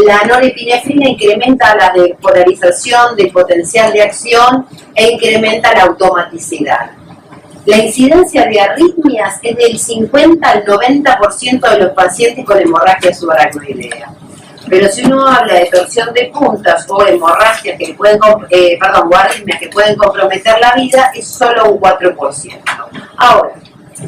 A: La norepinefrina incrementa la despolarización del potencial de acción e incrementa la automaticidad. La incidencia de arritmias es del 50 al 90% de los pacientes con hemorragia subaracnoidea. Pero si uno habla de torsión de puntas o hemorragias que pueden, o arritmias que pueden comprometer la vida, es solo un 4%. Ahora,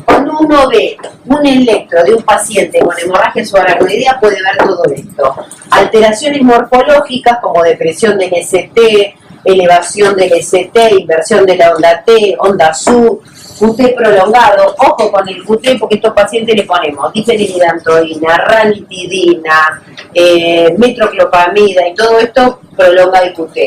A: cuando uno ve un electro de un paciente con hemorragia subaracnoidea, puede ver todo esto. Alteraciones morfológicas como depresión del ST, elevación del ST, inversión de la onda T, onda SU, QT prolongado. Ojo con el QT porque estos pacientes le ponemos difenidantoína, ranitidina, metroclopamida y todo esto prolonga el QT.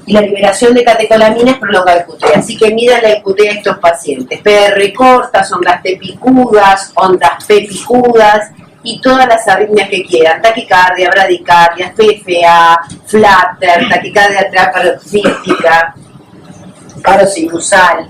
A: Y la liberación de catecolaminas prolonga el QT. Así que midan el QT a estos pacientes. PR cortas, ondas T picudas, ondas P picudas y todas las arritmias que quieran. Taquicardia, bradicardia, FFA, flutter, taquicardia paroxística, paro sinusal.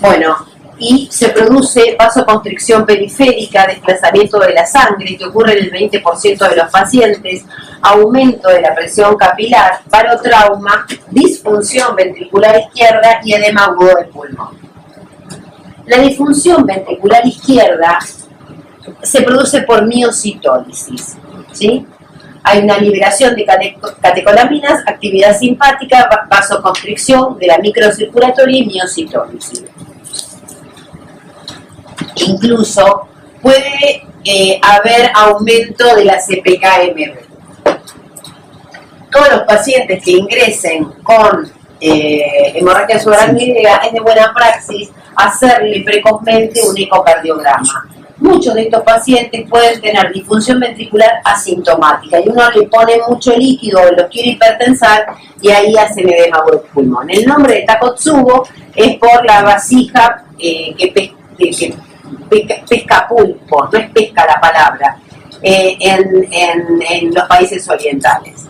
A: Bueno, y se produce vasoconstricción periférica, desplazamiento de la sangre, que ocurre en el 20% de los pacientes, aumento de la presión capilar, barotrauma, disfunción ventricular izquierda y edema agudo del pulmón. La disfunción ventricular izquierda se produce por miocitólisis, ¿sí? Hay una liberación de catecolaminas, actividad simpática, vasoconstricción de la microcirculatoria y miocitólisis. Incluso puede haber aumento de la CPK-MB. Todos los pacientes que ingresen con hemorragia subaracnoidea es de buena praxis hacerle precozmente un ecocardiograma. muchos de estos pacientes pueden tener disfunción ventricular asintomática y uno le pone mucho líquido o los quiere hipertensar y ahí hacen edema del pulmón. El nombre de Takotsubo es por la vasija que pesca pulpo, no es pesca la palabra, en los países orientales.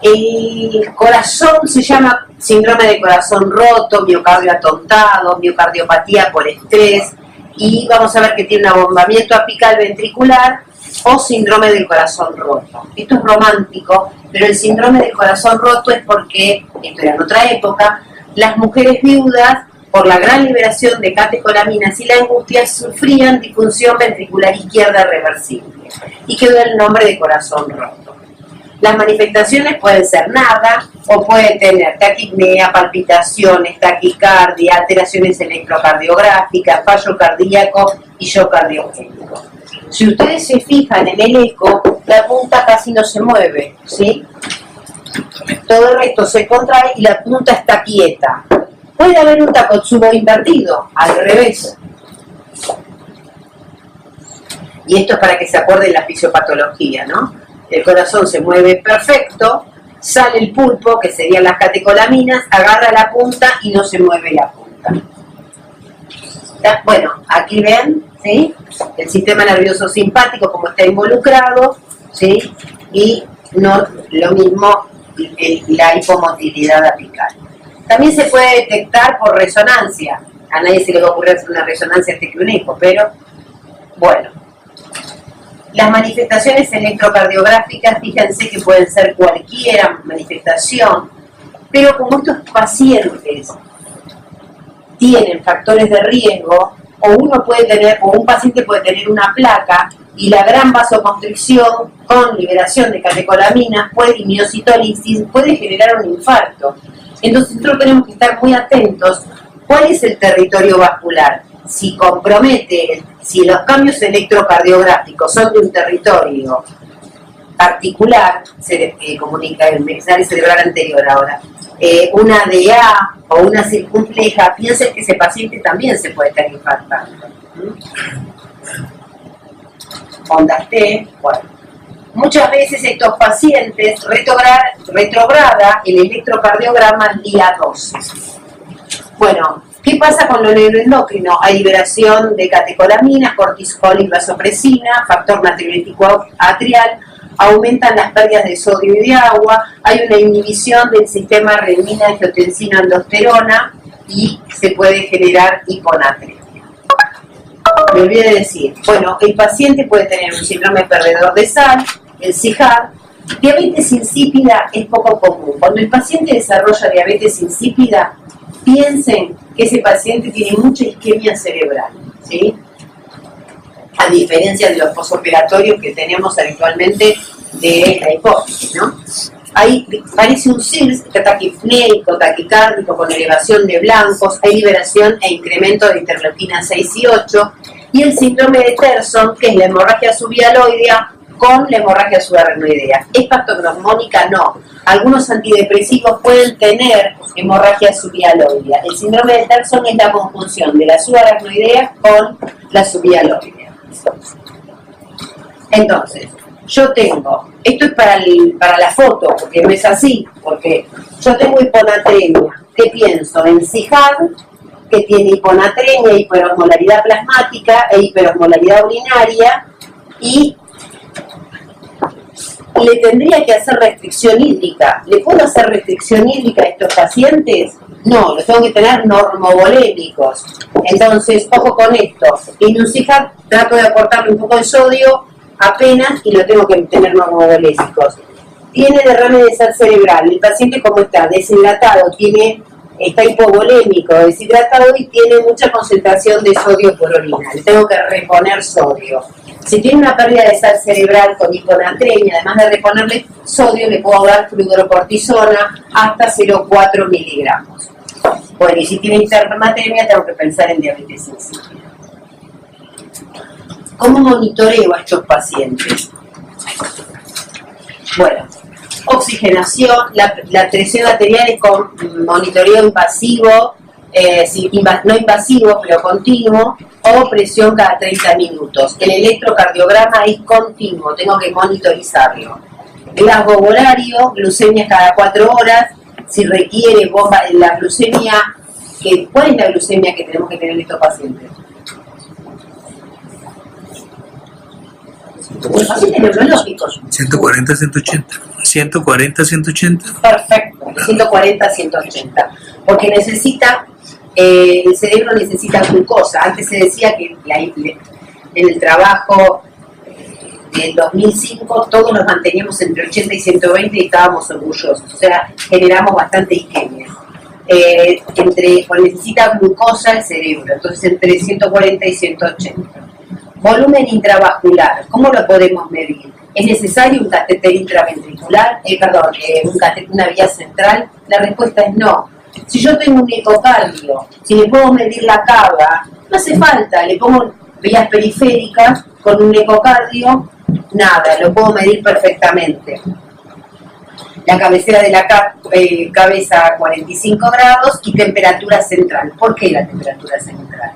A: El corazón se llama síndrome de corazón roto, miocardio atontado, miocardiopatía por estrés, y vamos a ver que tiene un abombamiento apical ventricular o síndrome del corazón roto. Esto es romántico, pero el síndrome del corazón roto es porque, esto era en otra época, las mujeres viudas, por la gran liberación de catecolaminas y la angustia, sufrían disfunción ventricular izquierda reversible, y quedó el nombre de corazón roto. Las manifestaciones pueden ser nada, o puede tener taquipnea, palpitaciones, taquicardia, alteraciones electrocardiográficas, fallo cardíaco y shock cardiogénico. Si ustedes se fijan en el eco, la punta casi no se mueve, ¿sí? Todo el resto se contrae y la punta está quieta. Puede haber un Takotsubo invertido, al revés. Y esto es para que se acuerden la fisiopatología, ¿no? El corazón se mueve perfecto, sale el pulpo, que serían las catecolaminas, agarra la punta y no se mueve la punta. Bueno, aquí ven, ¿sí? El sistema nervioso simpático como está involucrado, ¿sí? Y no lo mismo la hipomotilidad apical. También se puede detectar por resonancia. A nadie se le va a ocurrir hacer una resonancia este que un eco, pero bueno. Las manifestaciones electrocardiográficas, fíjense que pueden ser cualquier manifestación, pero como estos pacientes tienen factores de riesgo, o un paciente puede tener una placa y la gran vasoconstricción con liberación de catecolaminas y miocitólisis puede generar un infarto. Entonces nosotros tenemos que estar muy atentos. ¿Cuál es el territorio vascular? Si compromete, si los cambios electrocardiográficos son de un territorio articular, comunica el mexillero cerebral anterior ahora, una DA o una circunfleja, piensen que ese paciente también se puede estar infartando. Ondas T, bueno. Muchas veces estos pacientes retrograda el electrocardiograma al día 12. Bueno, ¿qué pasa con lo neuroendocrino? Hay liberación de catecolaminas, cortisol y vasopresina, factor natriurético atrial, aumentan las pérdidas de sodio y de agua, hay una inhibición del sistema renina, angiotensina, aldosterona y se puede generar hiponatremia. Me olvidé de decir, bueno, el paciente puede tener un síndrome perdedor de sal, el CIHAD. Diabetes insípida es poco común. Cuando el paciente desarrolla diabetes insípida, piensen que ese paciente tiene mucha isquemia cerebral, ¿sí? A diferencia de los posoperatorios que tenemos habitualmente de la hipófisis, ¿no? Ahí parece un CIRS, taquipneico, taquicárdico, con elevación de blancos, hay liberación e incremento de interleuquina 6 y 8, y el síndrome de Terson, que es la hemorragia subhialoidea con la hemorragia subaracnoidea. Hepatognomónica no. Algunos antidepresivos pueden tener hemorragia subhialoidea. El síndrome de Terson es la conjunción de la subaracnoidea con la subhialoidea. Entonces, yo tengo, esto es para la foto, porque no es así, porque yo tengo hiponatremia. ¿Qué pienso? En CIHAD, que tiene hiponatremia, hiperosmolaridad plasmática e hiperosmolaridad urinaria, y le tendría que hacer restricción hídrica. ¿Le puedo hacer restricción hídrica a estos pacientes? No, los tengo que tener normovolémicos. Entonces, ojo con esto. En un CIHAD trato de aportarle un poco de sodio apenas y lo tengo que tener normovolémicos. Tiene derrame de sal cerebral. El paciente, como está deshidratado, está hipovolémico, deshidratado y tiene mucha concentración de sodio por orina. Le tengo que reponer sodio. Si tiene una pérdida de sal cerebral con hiponatremia, además de reponerle sodio, le puedo dar fluorocortisona hasta 0,4 miligramos. Bueno, y si tiene hipernatremia, tengo que pensar en diabetes insípida. ¿Cómo monitoreo a estos pacientes? Bueno, oxigenación, la presión arterial es con monitoreo invasivo, no invasivo, pero continuo, o presión cada 30 minutos. El electrocardiograma es continuo, tengo que monitorizarlo. El horario, glucemia cada 4 horas, si requiere bomba, la glucemia, ¿cuál es la glucemia que tenemos que tener en estos pacientes? Los pacientes neurológicos.
F: 140, 180. 140, 180.
A: Perfecto, 140, 180. Porque necesita, el cerebro necesita glucosa. Antes se decía que en el trabajo del 2005 todos nos manteníamos entre 80 y 120 y estábamos orgullosos. O sea, generamos bastante isquemia. Necesita glucosa el cerebro, entonces entre 140 y 180. Volumen intravascular, ¿cómo lo podemos medir? ¿Es necesario un catéter intraventricular? Una vía central. La respuesta es no. Si yo tengo un ecocardio, si le puedo medir la cava, no hace falta, le pongo vías periféricas con un ecocardio, nada, lo puedo medir perfectamente. La cabecera de la cabeza a 45 grados y temperatura central. ¿Por qué la temperatura central?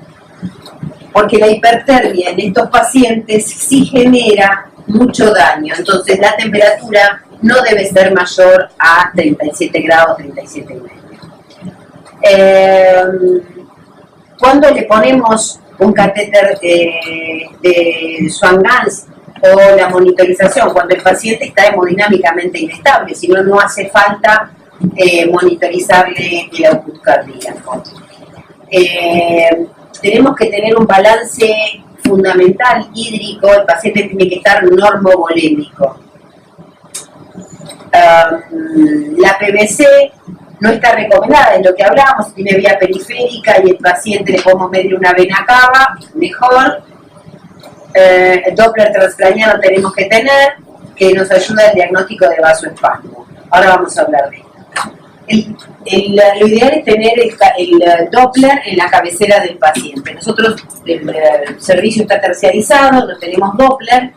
A: Porque la hipertermia en estos pacientes sí genera mucho daño, entonces la temperatura no debe ser mayor a 37 grados, 37 y medio. Cuando le ponemos un catéter de Swan-Ganz o la monitorización, cuando el paciente está hemodinámicamente inestable, si no, no hace falta monitorizarle el output cardíaco. Tenemos que tener un balance fundamental hídrico, el paciente tiene que estar normovolémico. La PVC no está recomendada, en lo que hablamos, si tiene vía periférica y el paciente le podemos medir una vena cava, mejor. El Doppler transcraniano tenemos que tener, que nos ayuda al diagnóstico de vasoespasmo. Ahora vamos a hablar de esto. Lo ideal es tener el Doppler en la cabecera del paciente. Nosotros, el servicio está terciarizado, no tenemos Doppler.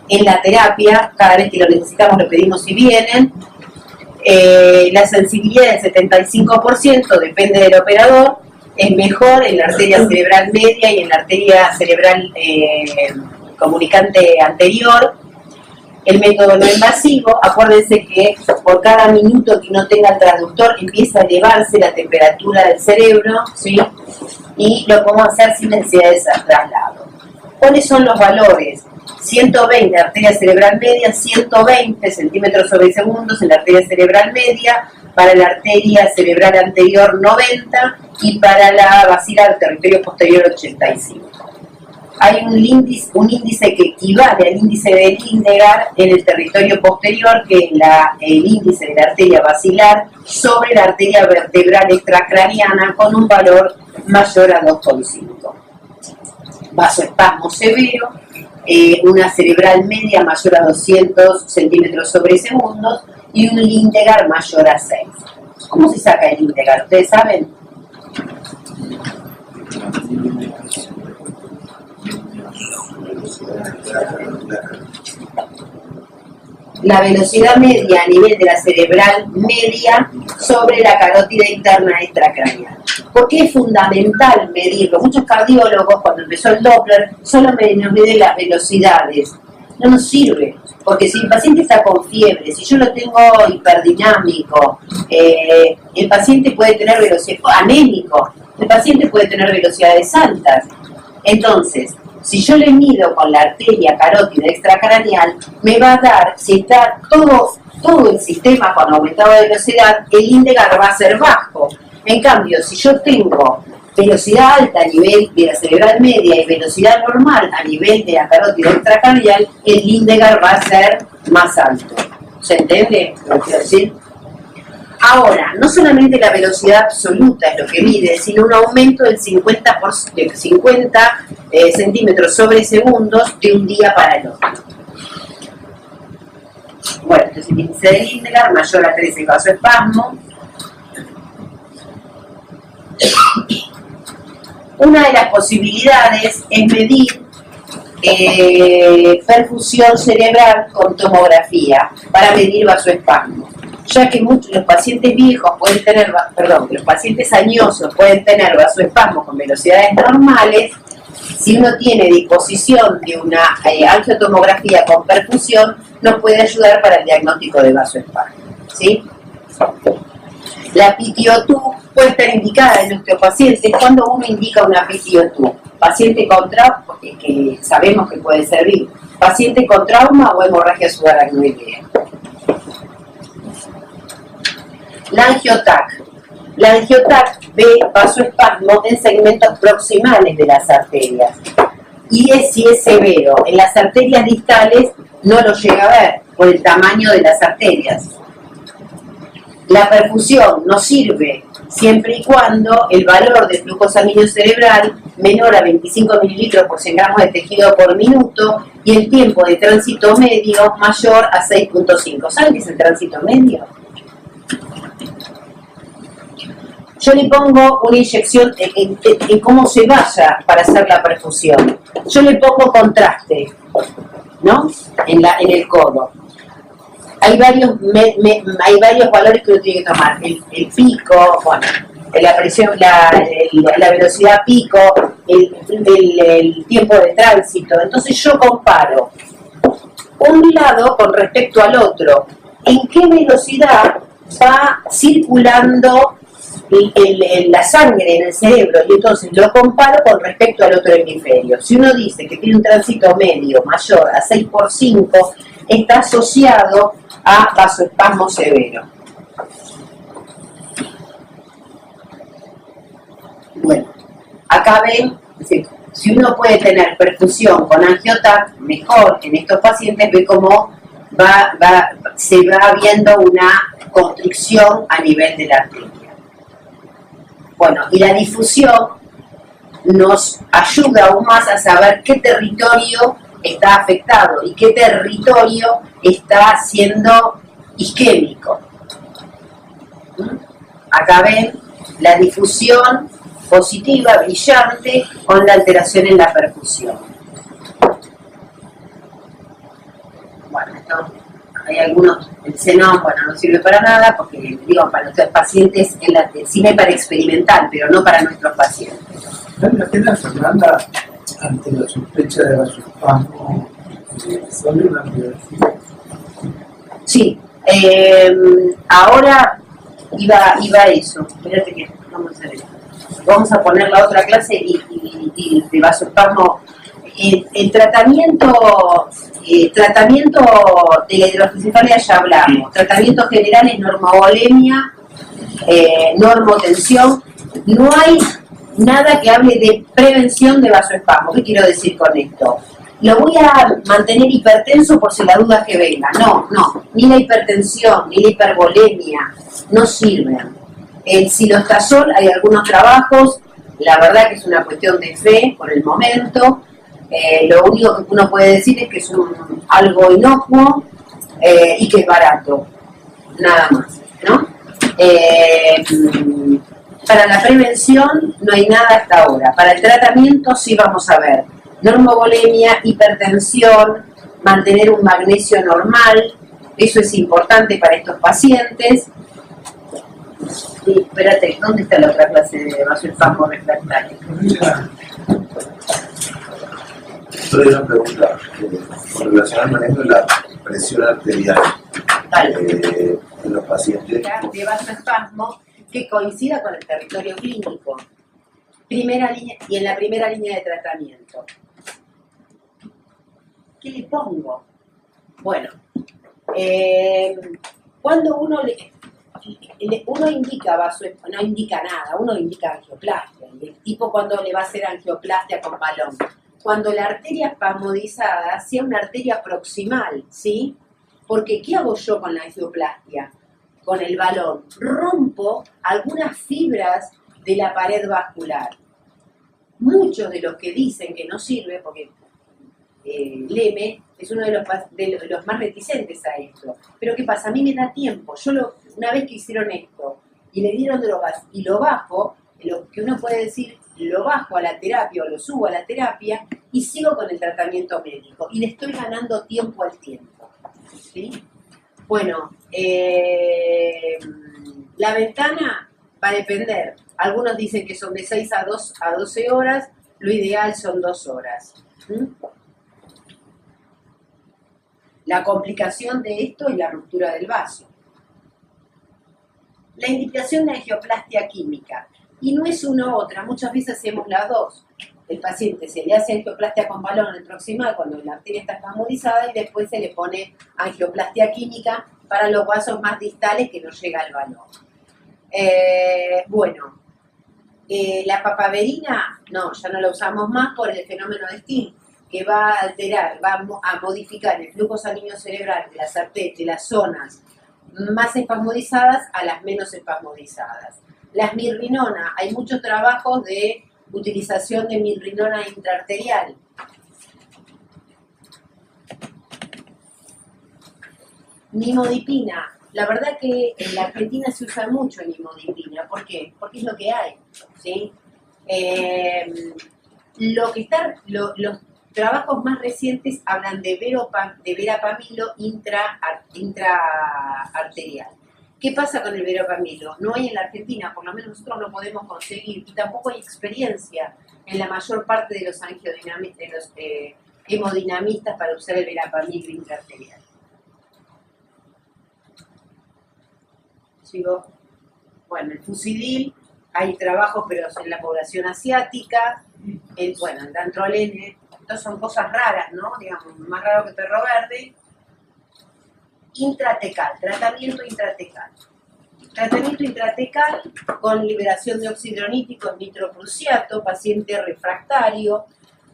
A: En la terapia, cada vez que lo necesitamos lo pedimos y vienen. La sensibilidad del 75%, depende del operador, es mejor en la arteria cerebral media y en la arteria cerebral comunicante anterior. El método no invasivo, acuérdense que por cada minuto que no tenga el traductor empieza a elevarse la temperatura del cerebro, ¿sí? Y lo podemos hacer sin necesidad de traslado. ¿Cuáles son los valores? 120 arteria cerebral media, 120 centímetros sobre segundos en la arteria cerebral media, para la arteria cerebral anterior 90 y para la basilar territorio posterior 85. Hay un índice que equivale al índice de Lindegar en el territorio posterior, que es el índice de la arteria basilar sobre la arteria vertebral extracraniana con un valor mayor a 2,5. Vasoespasmo severo, una cerebral media mayor a 200 centímetros sobre segundos y un Lindegar mayor a 6. ¿Cómo se saca el Lindegar? ¿Ustedes saben? La velocidad media a nivel de la cerebral media sobre la carótida interna extracraneal. ¿Por qué es fundamental medirlo? Muchos cardiólogos, cuando empezó el Doppler, solo nos miden las velocidades. No nos sirve, porque si el paciente está con fiebre, si yo lo tengo hiperdinámico, el paciente puede tener velocidad anémico, el paciente puede tener velocidades altas. Entonces, si yo le mido con la arteria carótida extracraneal, me va a dar, si está todo el sistema con aumentado de velocidad, el Lindegar va a ser bajo. En cambio, si yo tengo velocidad alta a nivel de la cerebral media y velocidad normal a nivel de la carótida extracraneal, el Lindegar va a ser más alto. ¿Se entiende lo que quiero decir? Ahora, no solamente la velocidad absoluta es lo que mide, sino un aumento del 50 centímetros sobre segundos de un día para el otro. Bueno, entonces el índice de Lindegar mayor a 13 vasoespasmo. Una de las posibilidades es medir perfusión cerebral con tomografía para medir vasoespasmo, ya que los pacientes viejos pueden tener, los pacientes añosos pueden tener vasoespasmo con velocidades normales. Si uno tiene disposición de una angiotomografía con perfusión, nos puede ayudar para el diagnóstico de vasoespasmo, ¿sí? La PTO2 puede estar indicada en nuestros pacientes. Cuando uno indica una PTO2, paciente con trauma, que sabemos que puede servir, paciente con trauma o hemorragia subaracnoidea. La angiotac. La angiotac ve vasoespasmo en segmentos proximales de las arterias. Y si es severo, en las arterias distales no lo llega a ver por el tamaño de las arterias. La perfusión nos sirve siempre y cuando el valor de flujo sanguíneo cerebral menor a 25 mililitros por 100 gramos de tejido por minuto y el tiempo de tránsito medio mayor a 6.5. ¿Saben qué es el tránsito medio? Yo le pongo una inyección en cómo se vaya para hacer la perfusión. Yo le pongo contraste, ¿no? En el codo. Hay varios valores que uno tiene que tomar. El pico, bueno, la presión, la velocidad pico, el tiempo de tránsito. Entonces yo comparo un lado con respecto al otro. ¿En qué velocidad va circulando la sangre en el cerebro? Y entonces lo comparo con respecto al otro hemisferio. Si uno dice que tiene un tránsito medio mayor a 6/5, está asociado a vasoespasmo severo. Bueno, acá ven, si uno puede tener perfusión con angiotac, mejor en estos pacientes, ve cómo se va viendo una constricción a nivel de la arteria. Bueno, y la difusión nos ayuda aún más a saber qué territorio está afectado y qué territorio está siendo isquémico. Acá ven la difusión positiva, brillante, con la alteración en la perfusión. Bueno, esto, hay algunos, el xenón, bueno, no sirve para nada, porque digo, para nuestros pacientes sirve para experimental, pero no para nuestros pacientes.
F: ¿Vale la pena, Fernanda, ante la sospecha de vasoespasmo, sale una biopsia?
A: Sí, ahora iba eso. Espérate que vamos a hacer esto. Vamos a poner la otra clase y de vasoespasmo. El tratamiento de la hidrocefalia ya hablamos. Tratamiento general es normovolemia, normotensión. No hay nada que hable de prevención de vasoespasmo. ¿Qué quiero decir con esto? Lo voy a mantener hipertenso por si la duda que venga. No, ni la hipertensión, ni la hipervolemia no sirven. El silostazol, hay algunos trabajos, la verdad que es una cuestión de fe por el momento. Lo único que uno puede decir es que es algo inocuo y que es barato, nada más, ¿no? Para la prevención no hay nada hasta ahora. Para el tratamiento sí vamos a ver normovolemia, hipertensión, mantener un magnesio normal, eso es importante para estos pacientes. Sí, espérate, ¿dónde está la otra clase de vasoespasmo refractario?
D: Solo hay una pregunta con relación al manejo de la presión arterial en los pacientes.
A: De vasoespasmo que coincida con el territorio clínico. Primera línea, y en la primera línea de tratamiento. ¿Qué le pongo? Bueno, cuando uno indica vasoespasmo, no indica nada, uno indica angioplastia. Y el tipo cuando le va a hacer angioplastia con balón. Cuando la arteria espasmodizada sea una arteria proximal, ¿sí? Porque ¿qué hago yo con la angioplastia? Con el balón. Rompo algunas fibras de la pared vascular. Muchos de los que dicen que no sirve, porque Leme es uno de los más reticentes a esto. Pero ¿qué pasa? A mí me da tiempo. Una vez que hicieron esto y le dieron drogas y lo bajo, lo que uno puede decir, lo bajo a la terapia o lo subo a la terapia y sigo con el tratamiento médico. Y le estoy ganando tiempo al tiempo. ¿Sí? Bueno, la ventana va a depender. Algunos dicen que son de 6 a 12 horas. lo ideal son 2 horas. ¿Mm? La complicación de esto es la ruptura del vaso. La indicación de angioplastia química. Y no es una u otra, muchas veces hacemos las dos. El paciente se le hace angioplastia con balón en el proximal cuando la arteria está espasmodizada y después se le pone angioplastia química para los vasos más distales que no llega al balón. La papaverina, no, ya no la usamos más por el fenómeno de Sting, que va a alterar, va a modificar el flujo sanguíneo cerebral de las arterias, de las zonas más espasmodizadas a las menos espasmodizadas. Las mirrinona, hay muchos trabajos de utilización de mirrinona intraarterial. Nimodipina, la verdad que en la Argentina se usa mucho nimodipina. ¿Por qué? Porque es lo que hay, ¿sí? Los trabajos más recientes hablan de verapamilo intraarterial. ¿Qué pasa con el verapamilo? No hay en la Argentina, por lo menos nosotros no podemos conseguir, y tampoco hay experiencia en la mayor parte de los hemodinamistas para usar el verapamilo intraarterial. ¿Sigo? Bueno, el fusidil, hay trabajos pero en la población asiática, el dantrolene, estas son cosas raras, ¿no? Digamos, más raro que perro verde. Intratecal, tratamiento intratecal. Tratamiento intratecal con liberación de óxido nítrico, nitroprusiato, paciente refractario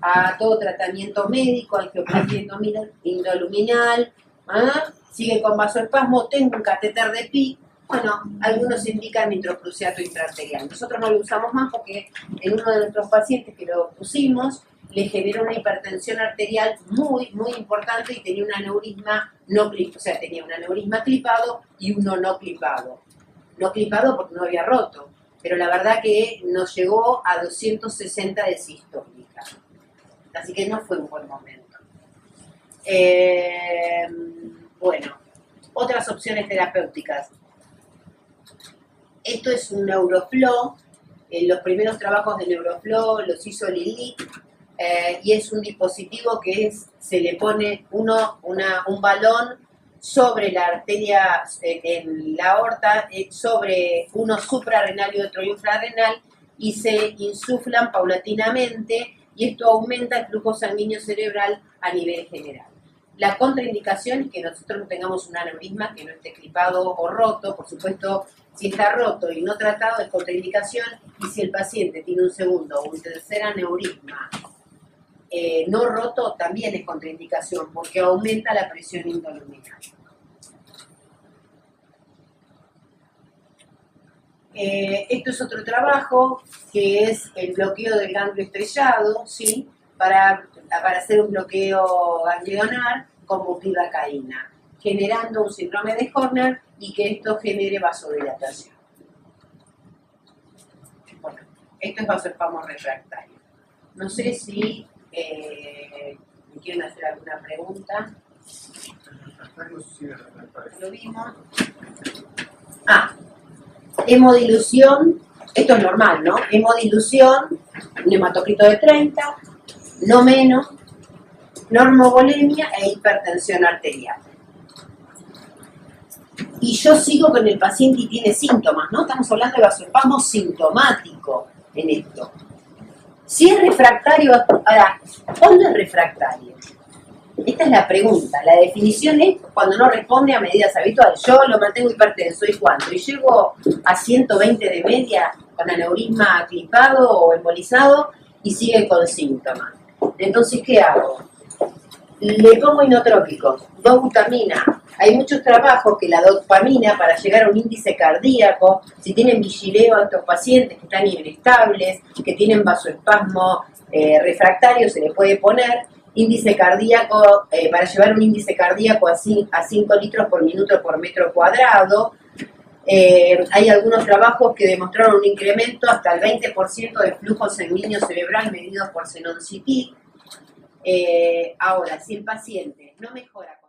A: a todo tratamiento médico, angioplastia indoluminal, sigue con vasoespasmo, tengo un catéter de PI. Bueno, algunos indican nitroprusiato intraarterial. Nosotros no lo usamos más porque en uno de nuestros pacientes que lo pusimos le generó una hipertensión arterial muy, muy importante y tenía un aneurisma no clipado, o sea, tenía un aneurisma clipado y uno no clipado. No clipado porque no había roto, pero la verdad que nos llegó a 260 de sistólica. Así que no fue un buen momento. Otras opciones terapéuticas. Esto es un Neuroflow. Los primeros trabajos de Neuroflow los hizo Lili. Y es un dispositivo que se le pone un balón sobre la arteria en la aorta, sobre uno suprarrenal y otro infrarrenal, y se insuflan paulatinamente, y esto aumenta el flujo sanguíneo cerebral a nivel general. La contraindicación es que nosotros no tengamos un aneurisma que no esté clipado o roto. Por supuesto, si está roto y no tratado es contraindicación, y si el paciente tiene un segundo o un tercer aneurisma no roto, también es contraindicación porque aumenta la presión indoluminal. Esto es otro trabajo que es el bloqueo del ganglio estrellado, ¿sí? Para hacer un bloqueo ganglionar con bupivacaína, generando un síndrome de Horner y que esto genere vasodilatación. Bueno, esto es vasoespasmo refractario. No sé si me quieren hacer alguna pregunta. Lo vimos. Hemodilución, esto es normal, ¿no? Hemodilución, un hematocrito de 30, no menos, normovolemia e hipertensión arterial. Y yo sigo con el paciente y tiene síntomas, ¿no? Estamos hablando de vasoespasmo sintomático en esto. Si es refractario, ahora, ¿cuándo es refractario? Esta es la pregunta. La definición es cuando no responde a medidas habituales. Yo lo mantengo hipertenso, ¿y cuánto? Y llego a 120 de media con aneurisma clipado o embolizado y sigue con síntomas. Entonces, ¿qué hago? Le pongo inotrópicos, dobutamina. Hay muchos trabajos que la dopamina, para llegar a un índice cardíaco, si tienen vigileo a estos pacientes que están inestables, que tienen vasoespasmo refractario, se le puede poner índice cardíaco, para llevar un índice cardíaco a 5 litros por minuto por metro cuadrado. Hay algunos trabajos que demostraron un incremento hasta el 20% de flujo sanguíneo cerebral medido por xenón CT. Ahora, si el paciente no mejora con